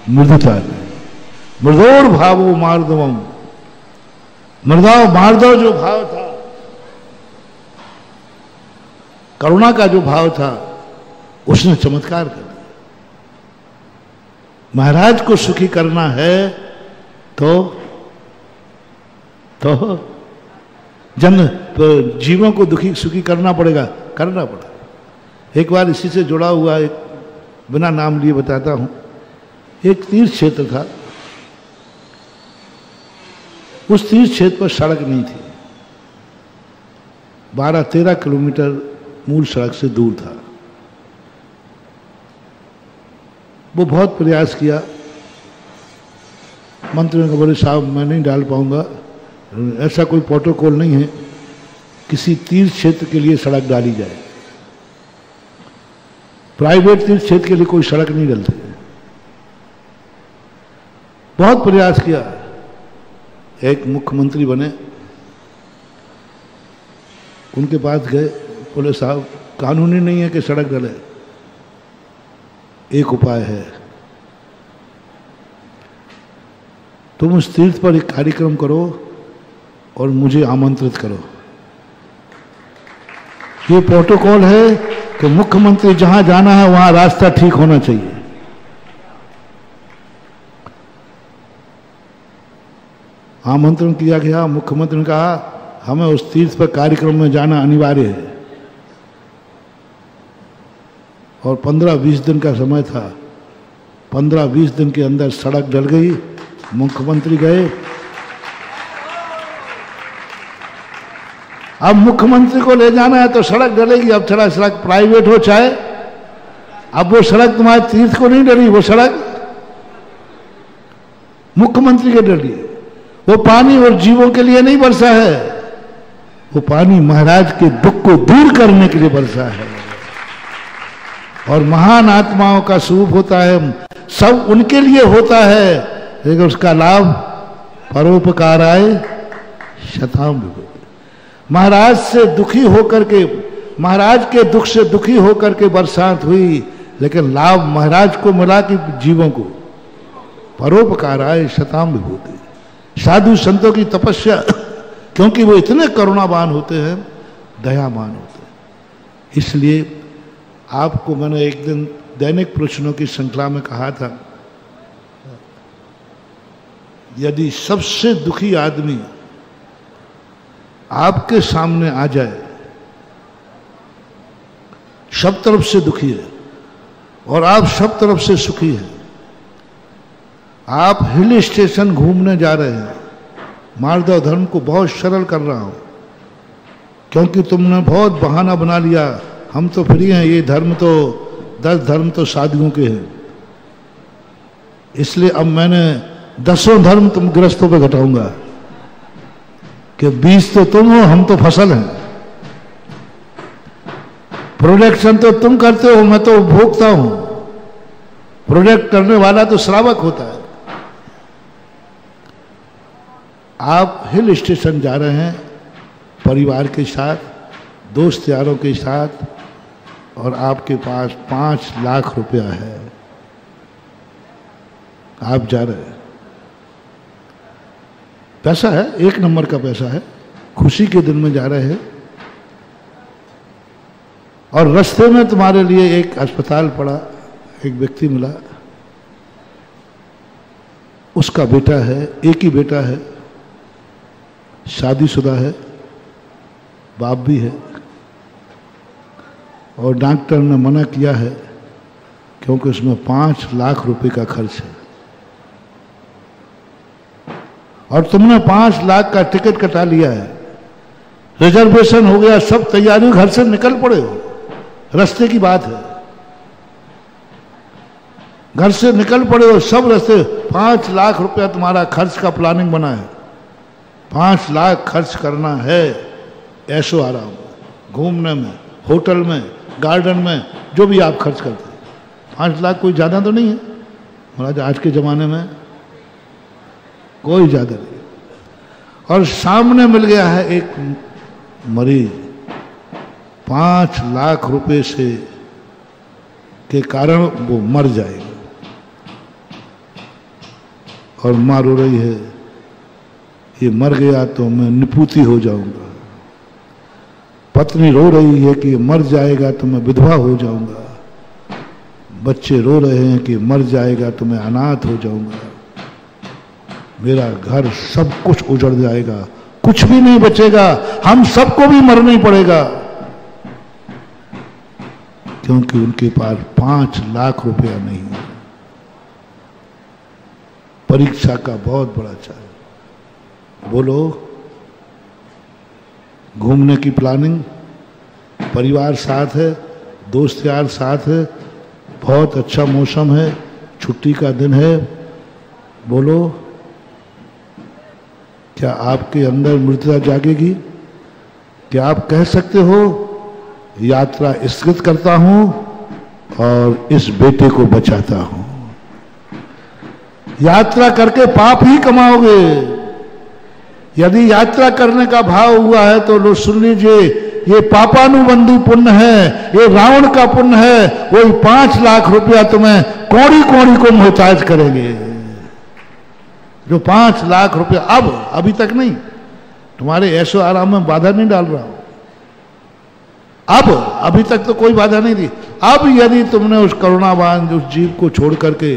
मृदुता ने, मृदोर भावो मार्दवम, मृदाव मार्दव जो भाव था, करुणा का जो भाव था, उसने चमत्कार कर दिया। महाराज को सुखी करना है तो जीवों को दुखी सुखी करना पड़ेगा, करना पड़ा। एक बार इसी से जुड़ा हुआ एक बिना नाम लिए बताता हूं, एक तीर्थ क्षेत्र था, उस तीर्थ क्षेत्र पर सड़क नहीं थी, 12-13 किलोमीटर मूल सड़क से दूर था। वो बहुत प्रयास किया, मंत्री ने कहा बोले साहब मैं नहीं डाल पाऊंगा, ऐसा कोई प्रोटोकॉल नहीं है किसी तीर्थ क्षेत्र के लिए सड़क डाली जाए, प्राइवेट तीर्थ क्षेत्र के लिए कोई सड़क नहीं डलती। बहुत प्रयास किया, एक मुख्यमंत्री बने, उनके पास गए, बोले साहब कानूनी नहीं है कि सड़क डले, एक उपाय है, तुम उस तीर्थ पर एक कार्यक्रम करो और मुझे आमंत्रित करो। ये प्रोटोकॉल है कि मुख्यमंत्री जहां जाना है वहां रास्ता ठीक होना चाहिए। आमंत्रण किया गया, मुख्यमंत्री ने कहा हमें उस तीर्थ पर कार्यक्रम में जाना अनिवार्य है, और 15-20 दिन का समय था। 15-20 दिन के अंदर सड़क डल गई, मुख्यमंत्री गए। अब मुख्यमंत्री को ले जाना है तो सड़क डलेगी, अब चला सड़क प्राइवेट हो चाहे, अब वो सड़क तुम्हारे तीर्थ को नहीं डली, वो सड़क मुख्यमंत्री के डली। वो पानी और जीवों के लिए नहीं बरसा है, वो पानी महाराज के दुख को दूर करने के लिए बरसा है। और महान आत्माओं का स्वरूप होता है, सब उनके लिए होता है, लेकिन उसका लाभ परोपकाराय शताम विभूति। महाराज से दुखी होकर के, महाराज के दुख से दुखी होकर के बरसात हुई, लेकिन लाभ महाराज को मिला कि जीवों को। परोपकाराय शताम विभूति। साधु संतों की तपस्या, क्योंकि वो इतने करुणावान होते हैं, दयावान होते हैं, इसलिए आपको मैंने एक दिन दैनिक प्रश्नों की श्रृंखला में कहा था, यदि सबसे दुखी आदमी आपके सामने आ जाए, सब तरफ से दुखी है और आप सब तरफ से सुखी हैं, आप हिल स्टेशन घूमने जा रहे हैं, माधव धर्म को बहुत सरल कर रहा हूं क्योंकि तुमने बहुत बहाना बना लिया, हम तो फ्री हैं, ये धर्म तो 10 धर्म तो साधुओं के हैं, इसलिए अब मैंने 10 धर्म तुम गृहस्थों पे घटाऊंगा कि 20 तो तुम हो, हम तो फसल हैं, प्रोडक्शन तो तुम करते हो, मैं तो उपभोक्ता हूं, प्रोडक्ट करने वाला तो श्रावक होता है। आप हिल स्टेशन जा रहे हैं परिवार के साथ, दोस्त यारों के साथ, और आपके पास 5 लाख रुपया है, आप जा रहे हैं, पैसा है, 1 नंबर का पैसा है, खुशी के दिन में जा रहे हैं, और रास्ते में तुम्हारे लिए एक अस्पताल पड़ा, एक व्यक्ति मिला, उसका बेटा है, एक ही बेटा है, शादीशुदा है, बाप भी है, और डॉक्टर ने मना किया है क्योंकि उसमें 5 लाख रुपए का खर्च है, और तुमने 5 लाख का टिकट कटा लिया है, रिजर्वेशन हो गया, सब तैयारी, घर से निकल पड़े हो, रास्ते की बात है, घर से निकल पड़े हो, सब रास्ते, 5 लाख रुपया तुम्हारा खर्च का प्लानिंग बना है, 5 लाख खर्च करना है ऐशो आराम, घूमने में, होटल में, गार्डन में, जो भी आप खर्च करते हैं। 5 लाख कोई ज़्यादा तो नहीं है महाराज, आज के ज़माने में कोई ज़्यादा नहीं। और सामने मिल गया है एक मरीज, 5 लाख रुपए से के कारण वो मर जाएगा, और माँ रो रही है, ये मर गया तो मैं निपुती हो जाऊंगा, पत्नी रो रही है कि मर जाएगा तो मैं विधवा हो जाऊंगा, बच्चे रो रहे हैं कि मर जाएगा तो मैं अनाथ हो जाऊंगा, मेरा घर सब कुछ उजड़ जाएगा, कुछ भी नहीं बचेगा, हम सबको भी मरना ही पड़ेगा, क्योंकि उनके पास 5 लाख रुपया नहीं है। परीक्षा का बहुत बड़ा चार्ज। बोलो, घूमने की प्लानिंग, परिवार साथ है, दोस्त यार साथ है, बहुत अच्छा मौसम है, छुट्टी का दिन है। बोलो, क्या आपके अंदर मृत्यु जागेगी? क्या आप कह सकते हो यात्रा स्थगित करता हूं और इस बेटे को बचाता हूं? यात्रा करके पाप ही कमाओगे। यदि यात्रा करने का भाव हुआ है तो लो सुन लीजिए, ये पापानुबंधी पुण्य है, ये रावण का पुण्य है। वही 5 लाख रुपया तुम्हें कौड़ी कौड़ी को मोहताज करेंगे। जो 5 लाख रुपया अभी तक नहीं, तुम्हारे ऐशो आराम में बाधा नहीं डाल रहा हूं, अभी तक तो कोई बाधा नहीं दी। अब यदि तुमने उस करुणावान उस जीव को छोड़ करके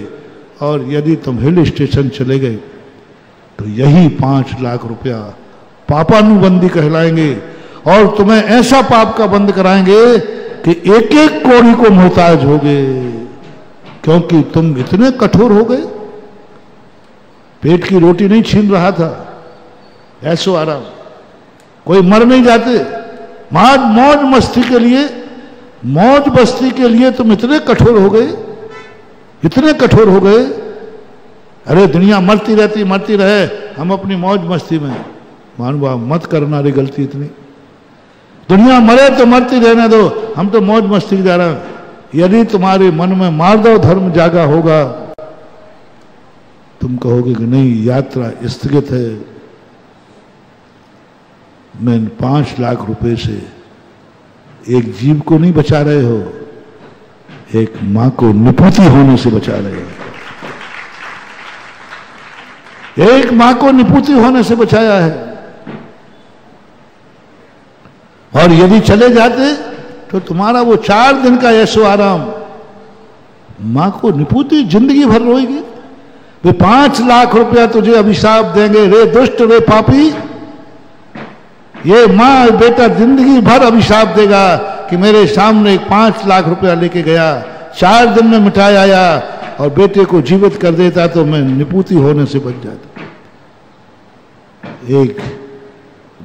और यदि तुम हिल स्टेशन चले गए तो यही 5 लाख रुपया पापानुबंधी कहलाएंगे और तुम्हें ऐसा पाप का बंद कराएंगे कि एक एक कौड़ी को मोहताज होगे, क्योंकि तुम इतने कठोर हो गए। पेट की रोटी नहीं छीन रहा था, ऐसो आराम, कोई मर नहीं जाते। मौज मस्ती के लिए, मौज मस्ती के लिए तुम इतने कठोर हो गए, इतने कठोर हो गए। अरे दुनिया मरती रहती, मरती रहे, हम अपनी मौज मस्ती में। मानवा मत करना रे गलती इतनी। दुनिया मरे तो मरती रहने दो, हम तो मौज मस्ती जा रहे हैं। यदि तुम्हारे मन में मार्दव धर्म जागा होगा, तुम कहोगे कि नहीं, यात्रा स्थगित है। मैं 5 लाख रुपए से एक जीव को नहीं बचा रहे हो, एक मां को निपुति होने से बचा रहे हो। एक मां को निपुति होने से बचाया है। और यदि चले जाते तो तुम्हारा वो 4 दिन का ऐशो आराम, मां को निपुति जिंदगी भर रोएगी। वे 5 लाख रुपया तुझे अभिशाप देंगे, रे दुष्ट, रे पापी। ये मां बेटा जिंदगी भर अभिशाप देगा कि मेरे सामने 5 लाख रुपया लेके गया, 4 दिन में मिटाए आया और बेटे को जीवित कर देता तो मैं निपुति होने से बच जाता। एक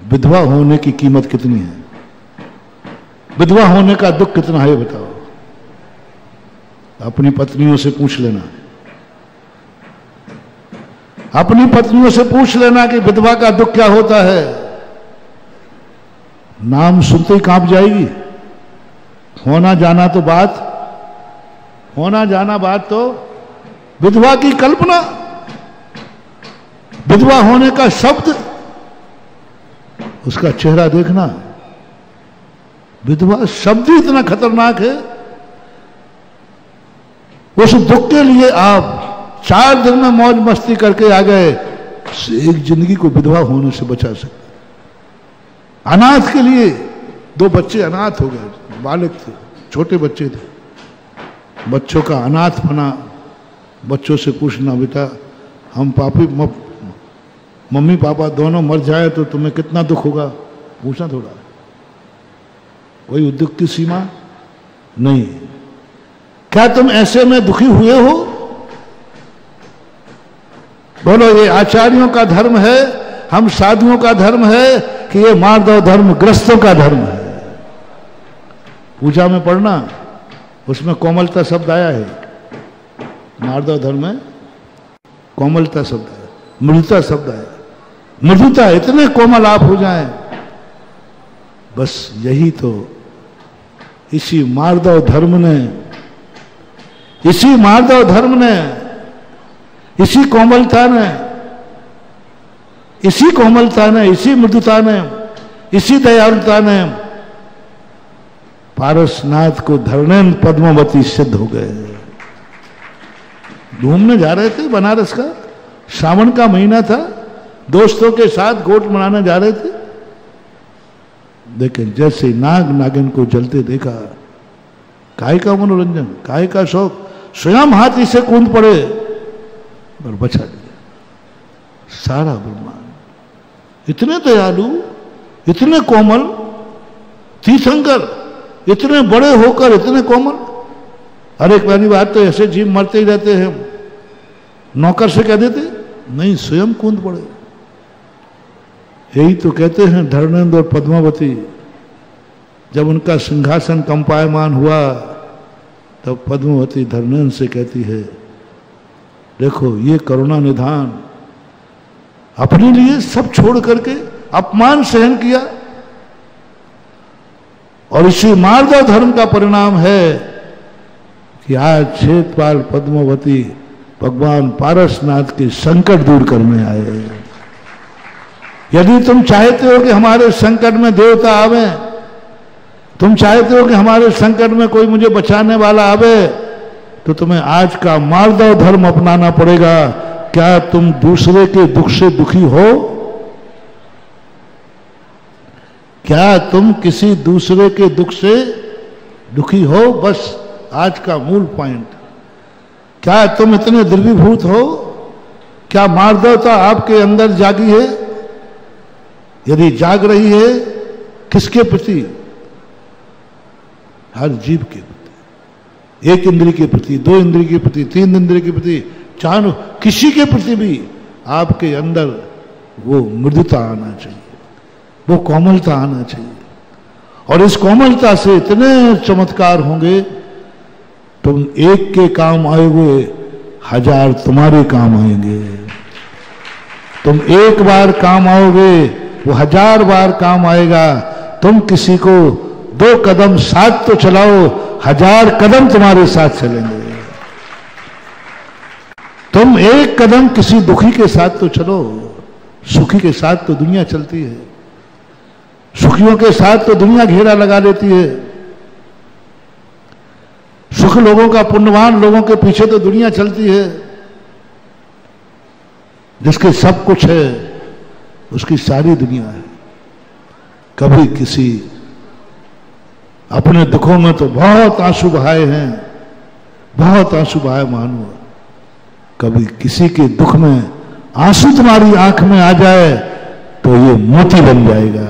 विधवा होने की कीमत कितनी है? विधवा होने का दुख कितना है बताओ। अपनी पत्नियों से पूछ लेना, अपनी पत्नियों से पूछ लेना कि विधवा का दुख क्या होता है। नाम सुनते ही कांप जाएगी। होना जाना तो बात, होना जाना बात तो विधवा की कल्पना, विधवा होने का शब्द, उसका चेहरा देखना। विधवा शब्द ही इतना खतरनाक है। उस दुख के लिए आप 4 दिन में मौज मस्ती करके आ गए, एक जिंदगी को विधवा होने से बचा सकते। अनाथ के लिए 2 बच्चे अनाथ हो गए, बालक थे, छोटे बच्चे थे। बच्चों का अनाथ बना, बच्चों से पूछना, बेटा हम मम्मी पापा दोनों मर जाए तो तुम्हें कितना दुख होगा, पूछना थोड़ा। कोई दुख की सीमा नहीं। क्या तुम ऐसे में दुखी हुए हो? बोलो, ये आचार्यों का धर्म है, हम साधुओं का धर्म है कि ये मार्दव धर्म ग्रस्तों का धर्म है? पूजा में पढ़ना, उसमें कोमलता शब्द आया है। मार्दव धर्म में कोमलता शब्द है, मृदुता शब्द है। मृदुता, इतने कोमल आप हो जाएं, बस यही तो इसी मार्दव धर्म ने, इसी मार्दव धर्म ने, इसी कोमलता ने, इसी कोमलता ने, इसी मृदुता ने, इसी दयालुता ने पारसनाथ को धरणेन पद्मावती सिद्ध हो गए। घूमने जा रहे थे बनारस का, श्रावण का महीना था, दोस्तों के साथ गोट मनाने जा रहे थे। लेकिन जैसे नाग नागिन को जलते देखा, काय का मनोरंजन, काय का शौक, स्वयं हाथी से कूद पड़े और बचा दिया सारा ब्रह्मांड। इतने दयालु, इतने कोमल, तीर्थंकर, इतने बड़े होकर इतने कोमल। अरे पहली बात तो ऐसे जीव मरते ही रहते हैं, नौकर से कह देते नहीं, स्वयं कूद पड़े। यही तो कहते हैं धर्मेंद्र और पद्मावती, जब उनका सिंहासन कंपायमान हुआ तब पद्मावती धर्मेंद्र से कहती है, देखो ये करुणा निधान, अपने लिए सब छोड़ करके अपमान सहन किया, और इसी मार्दव धर्म का परिणाम है कि आज क्षेत्रपाल पद्मावती भगवान पारसनाथ के संकट दूर करने आए। यदि तुम चाहते हो कि हमारे संकट में देवता आवे, तुम चाहते हो कि हमारे संकट में कोई मुझे बचाने वाला आवे, तो तुम्हें आज का मार्दव धर्म अपनाना पड़ेगा। क्या तुम दूसरे के दुख से दुखी हो? क्या तुम किसी दूसरे के दुख से दुखी हो? बस आज का मूल पॉइंट। क्या तुम इतने द्रवीभूत हो? क्या मार्दवता आपके अंदर जागी है? यदि जाग रही है, किसके प्रति? हर जीव के प्रति, एक इंद्रिय के प्रति, दो इंद्रिय के प्रति, तीन इंद्रिय के प्रति, चार, किसी के प्रति भी आपके अंदर वो मृदुता आना चाहिए, वो कोमलता आना चाहिए। और इस कोमलता से इतने चमत्कार होंगे, तुम एक के काम आएंगे, हजार तुम्हारे काम आएंगे। तुम एक बार काम आओगे, वो हजार बार काम आएगा। तुम किसी को 2 कदम साथ तो चलाओ, 1000 कदम तुम्हारे साथ चलेंगे। तुम 1 कदम किसी दुखी के साथ तो चलो, सुखी के साथ तो दुनिया चलती है, सुखियों के साथ तो दुनिया घेरा लगा लेती है। सुख लोगों का, पुण्यवान लोगों के पीछे तो दुनिया चलती है। जिसके सब कुछ है उसकी सारी दुनिया है। कभी किसी अपने दुखों में तो बहुत आंसू बहाए हैं, बहुत आंसू बहाए मानो। कभी किसी के दुख में आंसू तुम्हारी आंख में आ जाए तो ये मोती बन जाएगा।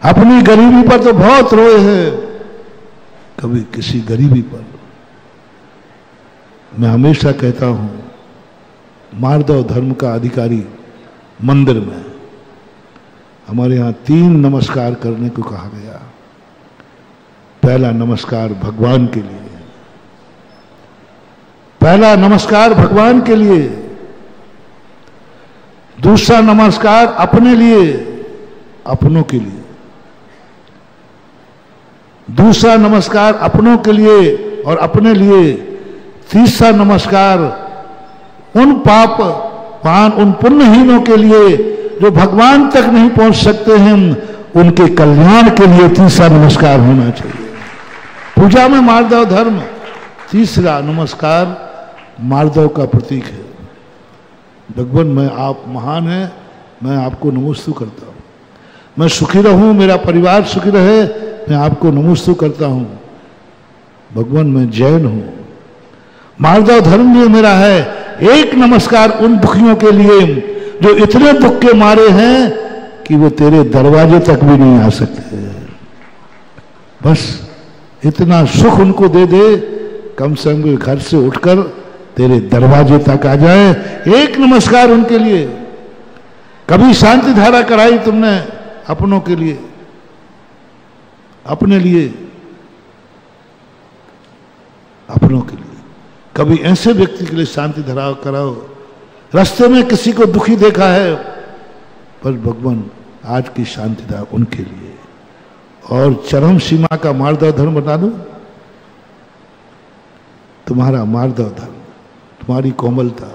अपनी गरीबी पर तो बहुत रोए हैं, कभी किसी गरीबी पर। मैं हमेशा कहता हूं, मार्दव धर्म का अधिकारी मंदिर में हमारे यहां 3 नमस्कार करने को कहा गया। पहला नमस्कार भगवान के लिए, पहला नमस्कार भगवान के लिए। दूसरा नमस्कार अपने लिए, अपनों के लिए। दूसरा नमस्कार अपनों के लिए और अपने लिए। तीसरा नमस्कार उन पापवान, उन पुण्यहीनों के लिए जो भगवान तक नहीं पहुंच सकते हैं, उनके कल्याण के लिए तीसरा नमस्कार होना चाहिए। पूजा में मार्दव धर्म। तीसरा नमस्कार मार्दव का प्रतीक है। भगवान, मैं आप महान हैं, मैं आपको नमोस्तु करता हूं। मैं सुखी रहूं, मेरा परिवार सुखी रहे, मैं आपको नमोस्तु करता हूं। भगवान, मैं जैन हूं, मार्दव धर्म भी मेरा है। एक नमस्कार उन दुखियों के लिए जो इतने दुख के मारे हैं कि वो तेरे दरवाजे तक भी नहीं आ सकते। बस इतना सुख उनको दे दे, कम से कम घर से उठकर तेरे दरवाजे तक आ जाए। एक नमस्कार उनके लिए। कभी शांति धारा कराई तुमने अपनों के लिए, अपने लिए, अपनों के लिए। कभी ऐसे व्यक्ति के लिए शांति धारा कराओ। रास्ते में किसी को दुखी देखा है, पर भगवान आज की शांति धारा उनके लिए। और चरम सीमा का मार्दव धर्म बता दूं, तुम्हारा मार्दव धर्म, तुम्हारी कोमलता,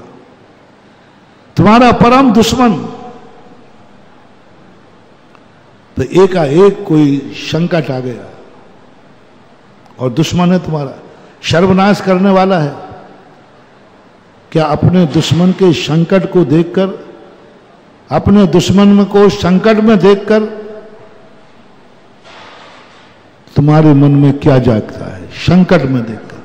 तुम्हारा परम दुश्मन। तो एकाएक कोई संकट आ गया और दुश्मन है तुम्हारा, सर्वनाश करने वाला है। क्या अपने दुश्मन के संकट को देखकर, अपने दुश्मन को संकट में देखकर तुम्हारे मन में क्या जागता है? संकट में देखकर,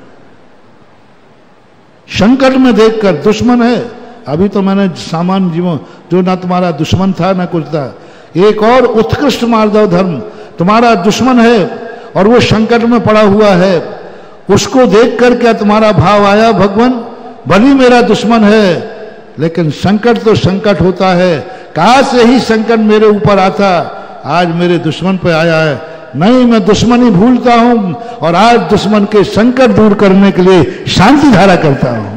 संकट में देखकर, दुश्मन है अभी तो मैंने सामान्य जीवों जो ना तुम्हारा दुश्मन था ना कुछ था, एक और उत्कृष्ट मार्दव धर्म तुम्हारा दुश्मन है और वो संकट में पड़ा हुआ है, उसको देख कर क्या तुम्हारा भाव आया, भगवान भली मेरा दुश्मन है लेकिन संकट तो संकट होता है, काश यही संकट मेरे ऊपर आता, आज मेरे दुश्मन पे आया है, नहीं मैं दुश्मनी भूलता हूं और आज दुश्मन के संकट दूर करने के लिए शांति धारा करता हूं।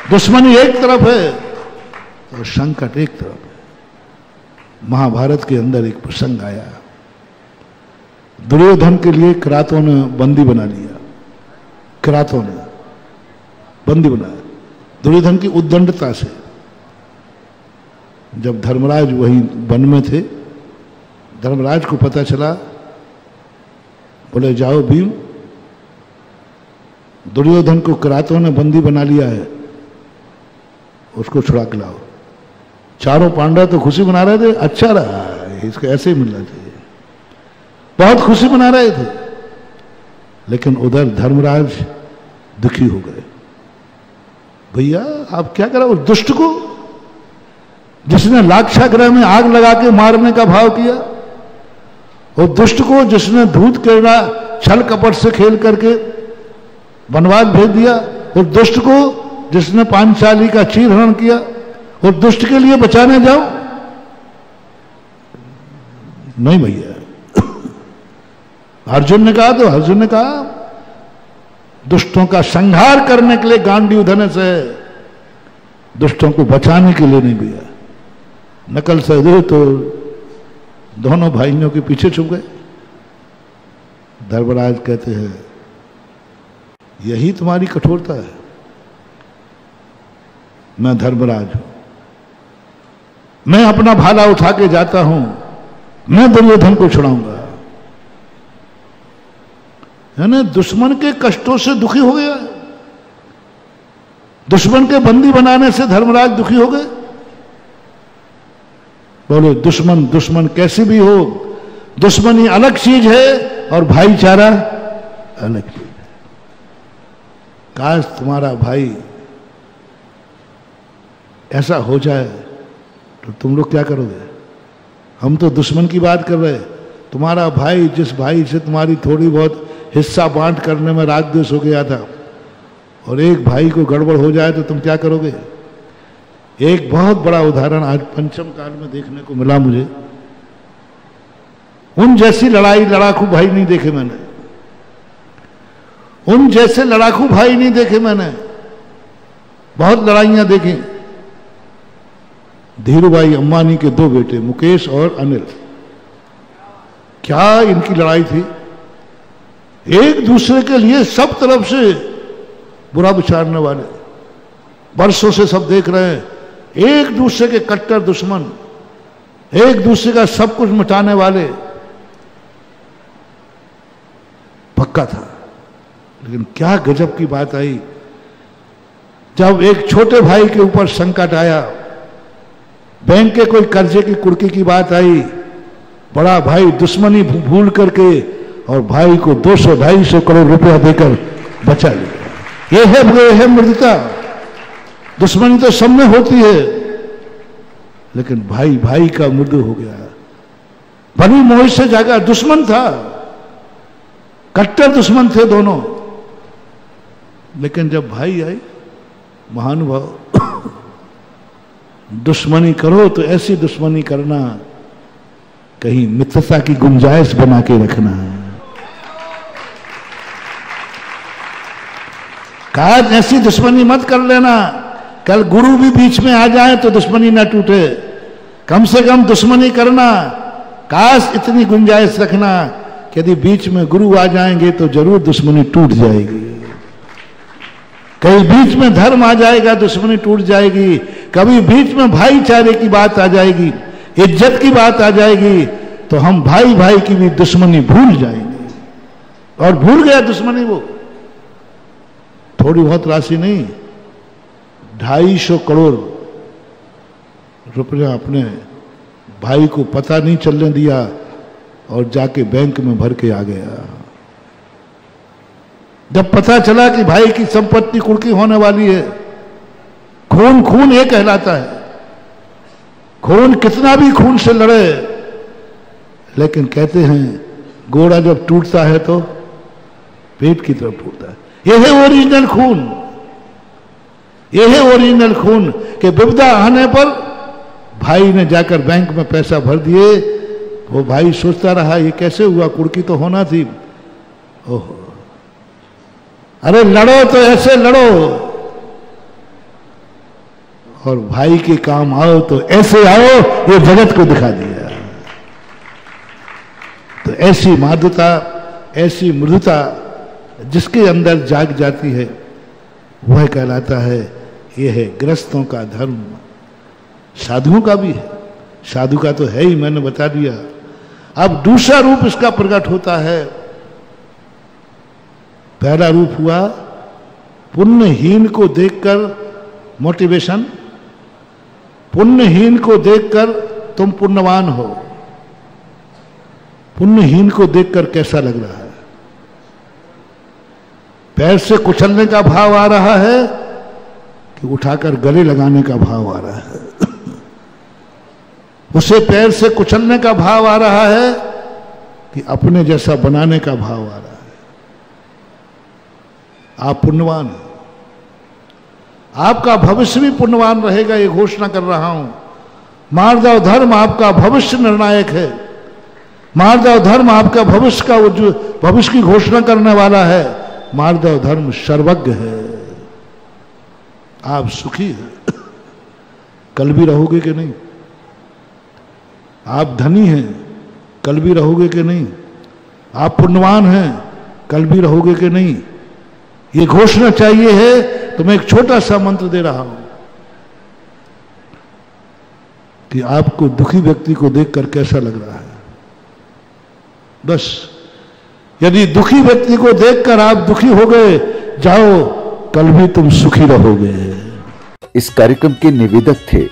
दुश्मनी एक तरफ है और संकट एक तरफ है। महाभारत के अंदर एक प्रसंग आया, दुर्योधन के लिए किरातों ने बंदी बना लिया, किरातों ने बंदी बनाया दुर्योधन की उद्दंडता से। जब धर्मराज वहीं वन में थे, धर्मराज को पता चला, बोले जाओ भीम, दुर्योधन को किरातों ने बंदी बना लिया है, उसको छुड़ा के लाओ। चारों पांडव तो खुशी मना रहे थे, अच्छा रहा इसको ऐसे ही मिलना चाहिए, बहुत खुशी मना रहे थे। लेकिन उधर धर्मराज दुखी हो गए, भैया आप क्या करा, उस दुष्ट को जिसने लाक्षागृह में आग लगा के मारने का भाव किया, और दुष्ट को जिसने धूत क्रीड़ा छल कपट से खेल करके वनवास भेज दिया, और दुष्ट को जिसने पांचाली का चीरहरण किया, और दुष्ट के लिए बचाने जाओ, नहीं भैया। अर्जुन ने कहा, तो अर्जुन ने कहा दुष्टों का संहार करने के लिए गांडीव धनुष है, दुष्टों को बचाने के लिए नहीं भैया। नकल सहदेव तो दोनों भाइयों के पीछे छुप गए। धर्मराज कहते हैं यही तुम्हारी कठोरता है, मैं धर्मराज हूं, मैं अपना भाला उठा के जाता हूं, मैं दुर्योधन को छुड़ाऊंगा। है ना, दुश्मन के कष्टों से दुखी हो गया, दुश्मन के बंदी बनाने से धर्मराज दुखी हो गए। बोले दुश्मन दुश्मन कैसी भी हो, दुश्मनी अलग चीज है और भाईचारा अलग चीज है। काश तुम्हारा भाई ऐसा हो जाए तो तुम लोग क्या करोगे? हम तो दुश्मन की बात कर रहे हैं, तुम्हारा भाई जिस भाई से तुम्हारी थोड़ी बहुत हिस्सा बांट करने में राग द्वेष हो गया था, और एक भाई को गड़बड़ हो जाए तो तुम क्या करोगे? एक बहुत बड़ा उदाहरण आज पंचम काल में देखने को मिला मुझे। उन जैसी लड़ाई लड़ाकू भाई नहीं देखे मैंने, उन जैसे लड़ाकू भाई नहीं देखे मैंने। बहुत लड़ाइयां देखी। धीरूभाई अंबानी के दो बेटे मुकेश और अनिल, क्या इनकी लड़ाई थी, एक दूसरे के लिए सब तरफ से बुरा विचारने वाले, वर्षों से सब देख रहे हैं, एक दूसरे के कट्टर दुश्मन, एक दूसरे का सब कुछ मिटाने वाले, पक्का था। लेकिन क्या गजब की बात आई, जब एक छोटे भाई के ऊपर संकट आया, बैंक के कोई कर्जे की कुर्की की बात आई, बड़ा भाई दुश्मनी भूल करके और भाई को 200-250 करोड़ रुपया देकर बचा लिया। ये है मृदुता। दुश्मनी तो सब में होती है, लेकिन भाई भाई का मृदु हो गया। बनी मोह से जागा, दुश्मन था, कट्टर दुश्मन थे दोनों, लेकिन जब भाई आई, महानुभाव, दुश्मनी करो तो ऐसी दुश्मनी करना कहीं मित्रता की गुंजाइश बना के रखना। काश ऐसी दुश्मनी मत कर लेना, कल गुरु भी बीच में आ जाए तो दुश्मनी ना टूटे। कम से कम दुश्मनी करना, काश इतनी गुंजाइश रखना कि यदि बीच में गुरु आ जाएंगे तो जरूर दुश्मनी टूट जाएगी। कहीं बीच में धर्म आ जाएगा, दुश्मनी टूट जाएगी। कभी बीच में भाईचारे की बात आ जाएगी, इज्जत की बात आ जाएगी, तो हम भाई भाई की भी दुश्मनी भूल जाएंगे। और भूल गया दुश्मनी, वो थोड़ी बहुत राशि नहीं, 250 करोड़ रुपया अपने भाई को पता नहीं चलने दिया और जाके बैंक में भर के आ गया। जब पता चला कि भाई की संपत्ति कुर्की होने वाली है, खून खून ये कहलाता है। खून कितना भी खून से लड़े, लेकिन कहते हैं घोड़ा जब टूटता है तो पेट की तरफ टूटता है। यह है ओरिजिनल खून, यह है ओरिजिनल खून कि विपदा आने पर भाई ने जाकर बैंक में पैसा भर दिए, वो भाई सोचता रहा ये कैसे हुआ, कुड़की तो होना थी। ओहो, अरे लड़ो तो ऐसे लड़ो, और भाई के काम आओ तो ऐसे आओ, ये जगत को दिखा दिया। तो ऐसी माधुता, ऐसी मृदुता जिसके अंदर जाग जाती है, वह कहलाता है, यह है गृहस्थों का धर्म। साधुओं का भी है, साधु का तो है ही, मैंने बता दिया। अब दूसरा रूप इसका प्रकट होता है। पहला रूप हुआ पुण्यहीन को देखकर मोटिवेशन, पुण्यहीन को देखकर तुम पुण्यवान हो। पुण्यहीन को देखकर कैसा लग रहा है? पैर से कुचलने का भाव आ रहा है कि उठाकर गले लगाने का भाव आ रहा है? उसे पैर से कुचलने का भाव आ रहा है कि अपने जैसा बनाने का भाव आ रहा है? आप पुण्यवान हैं, आपका भविष्य भी पुण्यवान रहेगा, ये घोषणा कर रहा हूं। मार्दव धर्म आपका भविष्य निर्णायक है। मार्दव धर्म आपका भविष्य का भविष्य की घोषणा करने वाला है। मार्दव धर्म सर्वज्ञ है। आप सुखी हैं, कल भी रहोगे कि नहीं? आप धनी हैं, कल भी रहोगे कि नहीं? आप पुण्यवान हैं, कल भी रहोगे कि नहीं? ये घोषणा चाहिए है तो मैं एक छोटा सा मंत्र दे रहा हूं कि आपको दुखी व्यक्ति को देखकर कैसा लग रहा है। बस यदि दुखी व्यक्ति को देखकर आप दुखी हो गए, जाओ, कल भी तुम सुखी रहोगे। इस कार्यक्रम के निवेदक थे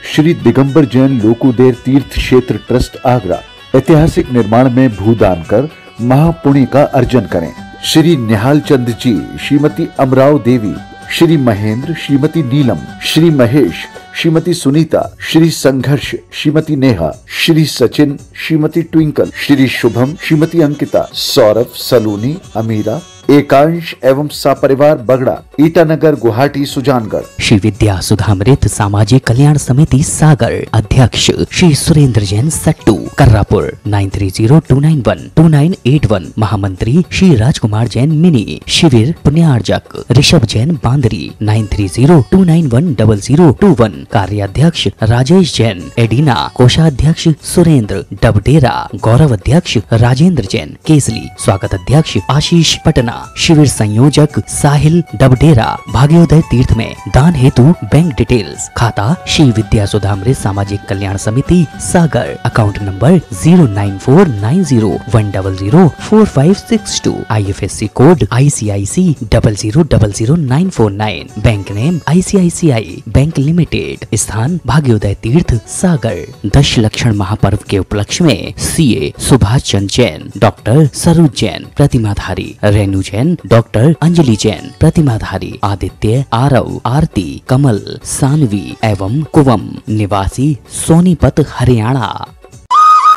श्री दिगंबर जैन लोकोदेर तीर्थ क्षेत्र ट्रस्ट आगरा। ऐतिहासिक निर्माण में भूदान कर महापुण्य का अर्जन करें। श्री निहाल चंद जी, श्रीमती अमराव देवी, श्री महेंद्र, श्रीमती नीलम, श्री महेश, श्रीमती सुनीता, श्री संघर्ष, श्रीमती नेहा, श्री सचिन, श्रीमती ट्विंकल, श्री शुभम, श्रीमती अंकिता, सौरभ, सलूनी, अमीरा, एकांश एवं सापरिवार बगड़ा, ईटानगर, गुवाहाटी, सुजानगढ़। श्री विद्या सुधामृत सामाजिक कल्याण समिति सागर अध्यक्ष श्री सुरेंद्र जैन सट्टू कर्रापुर 9302912981। महामंत्री श्री राजकुमार जैन मिनी। शिविर पुण्यार्जक ऋषभ जैन बांदरी 9302910021। कार्याध्यक्ष राजेश जैन एडिना। कोषाध्यक्ष सुरेंद्र डबडेरा। गौरव अध्यक्ष राजेंद्र जैन केसली। स्वागत अध्यक्ष आशीष पटना। शिविर संयोजक साहिल डबडेरा। भाग्योदय तीर्थ में दान हेतु बैंक डिटेल्स। खाता श्री विद्या सुधामृत Samajik Kalyan Samiti Sagar. Account number 0949010045562। IFSC code ICIC 0000949। Bank name ICICI bank limited. स्थान भाग्योदय तीर्थ सागर। दशलक्षण महापर्व के उपलक्ष्य में CA Subhash Chandra Jain, doctor Saroj Jain प्रतिमाधारी, Renu Jain, doctor Anjali Jain प्रतिमाधारी, Aditya, Aarav, आरती, कमल, सानवी एवं कुवम निवासी सोनीपत हरियाणा।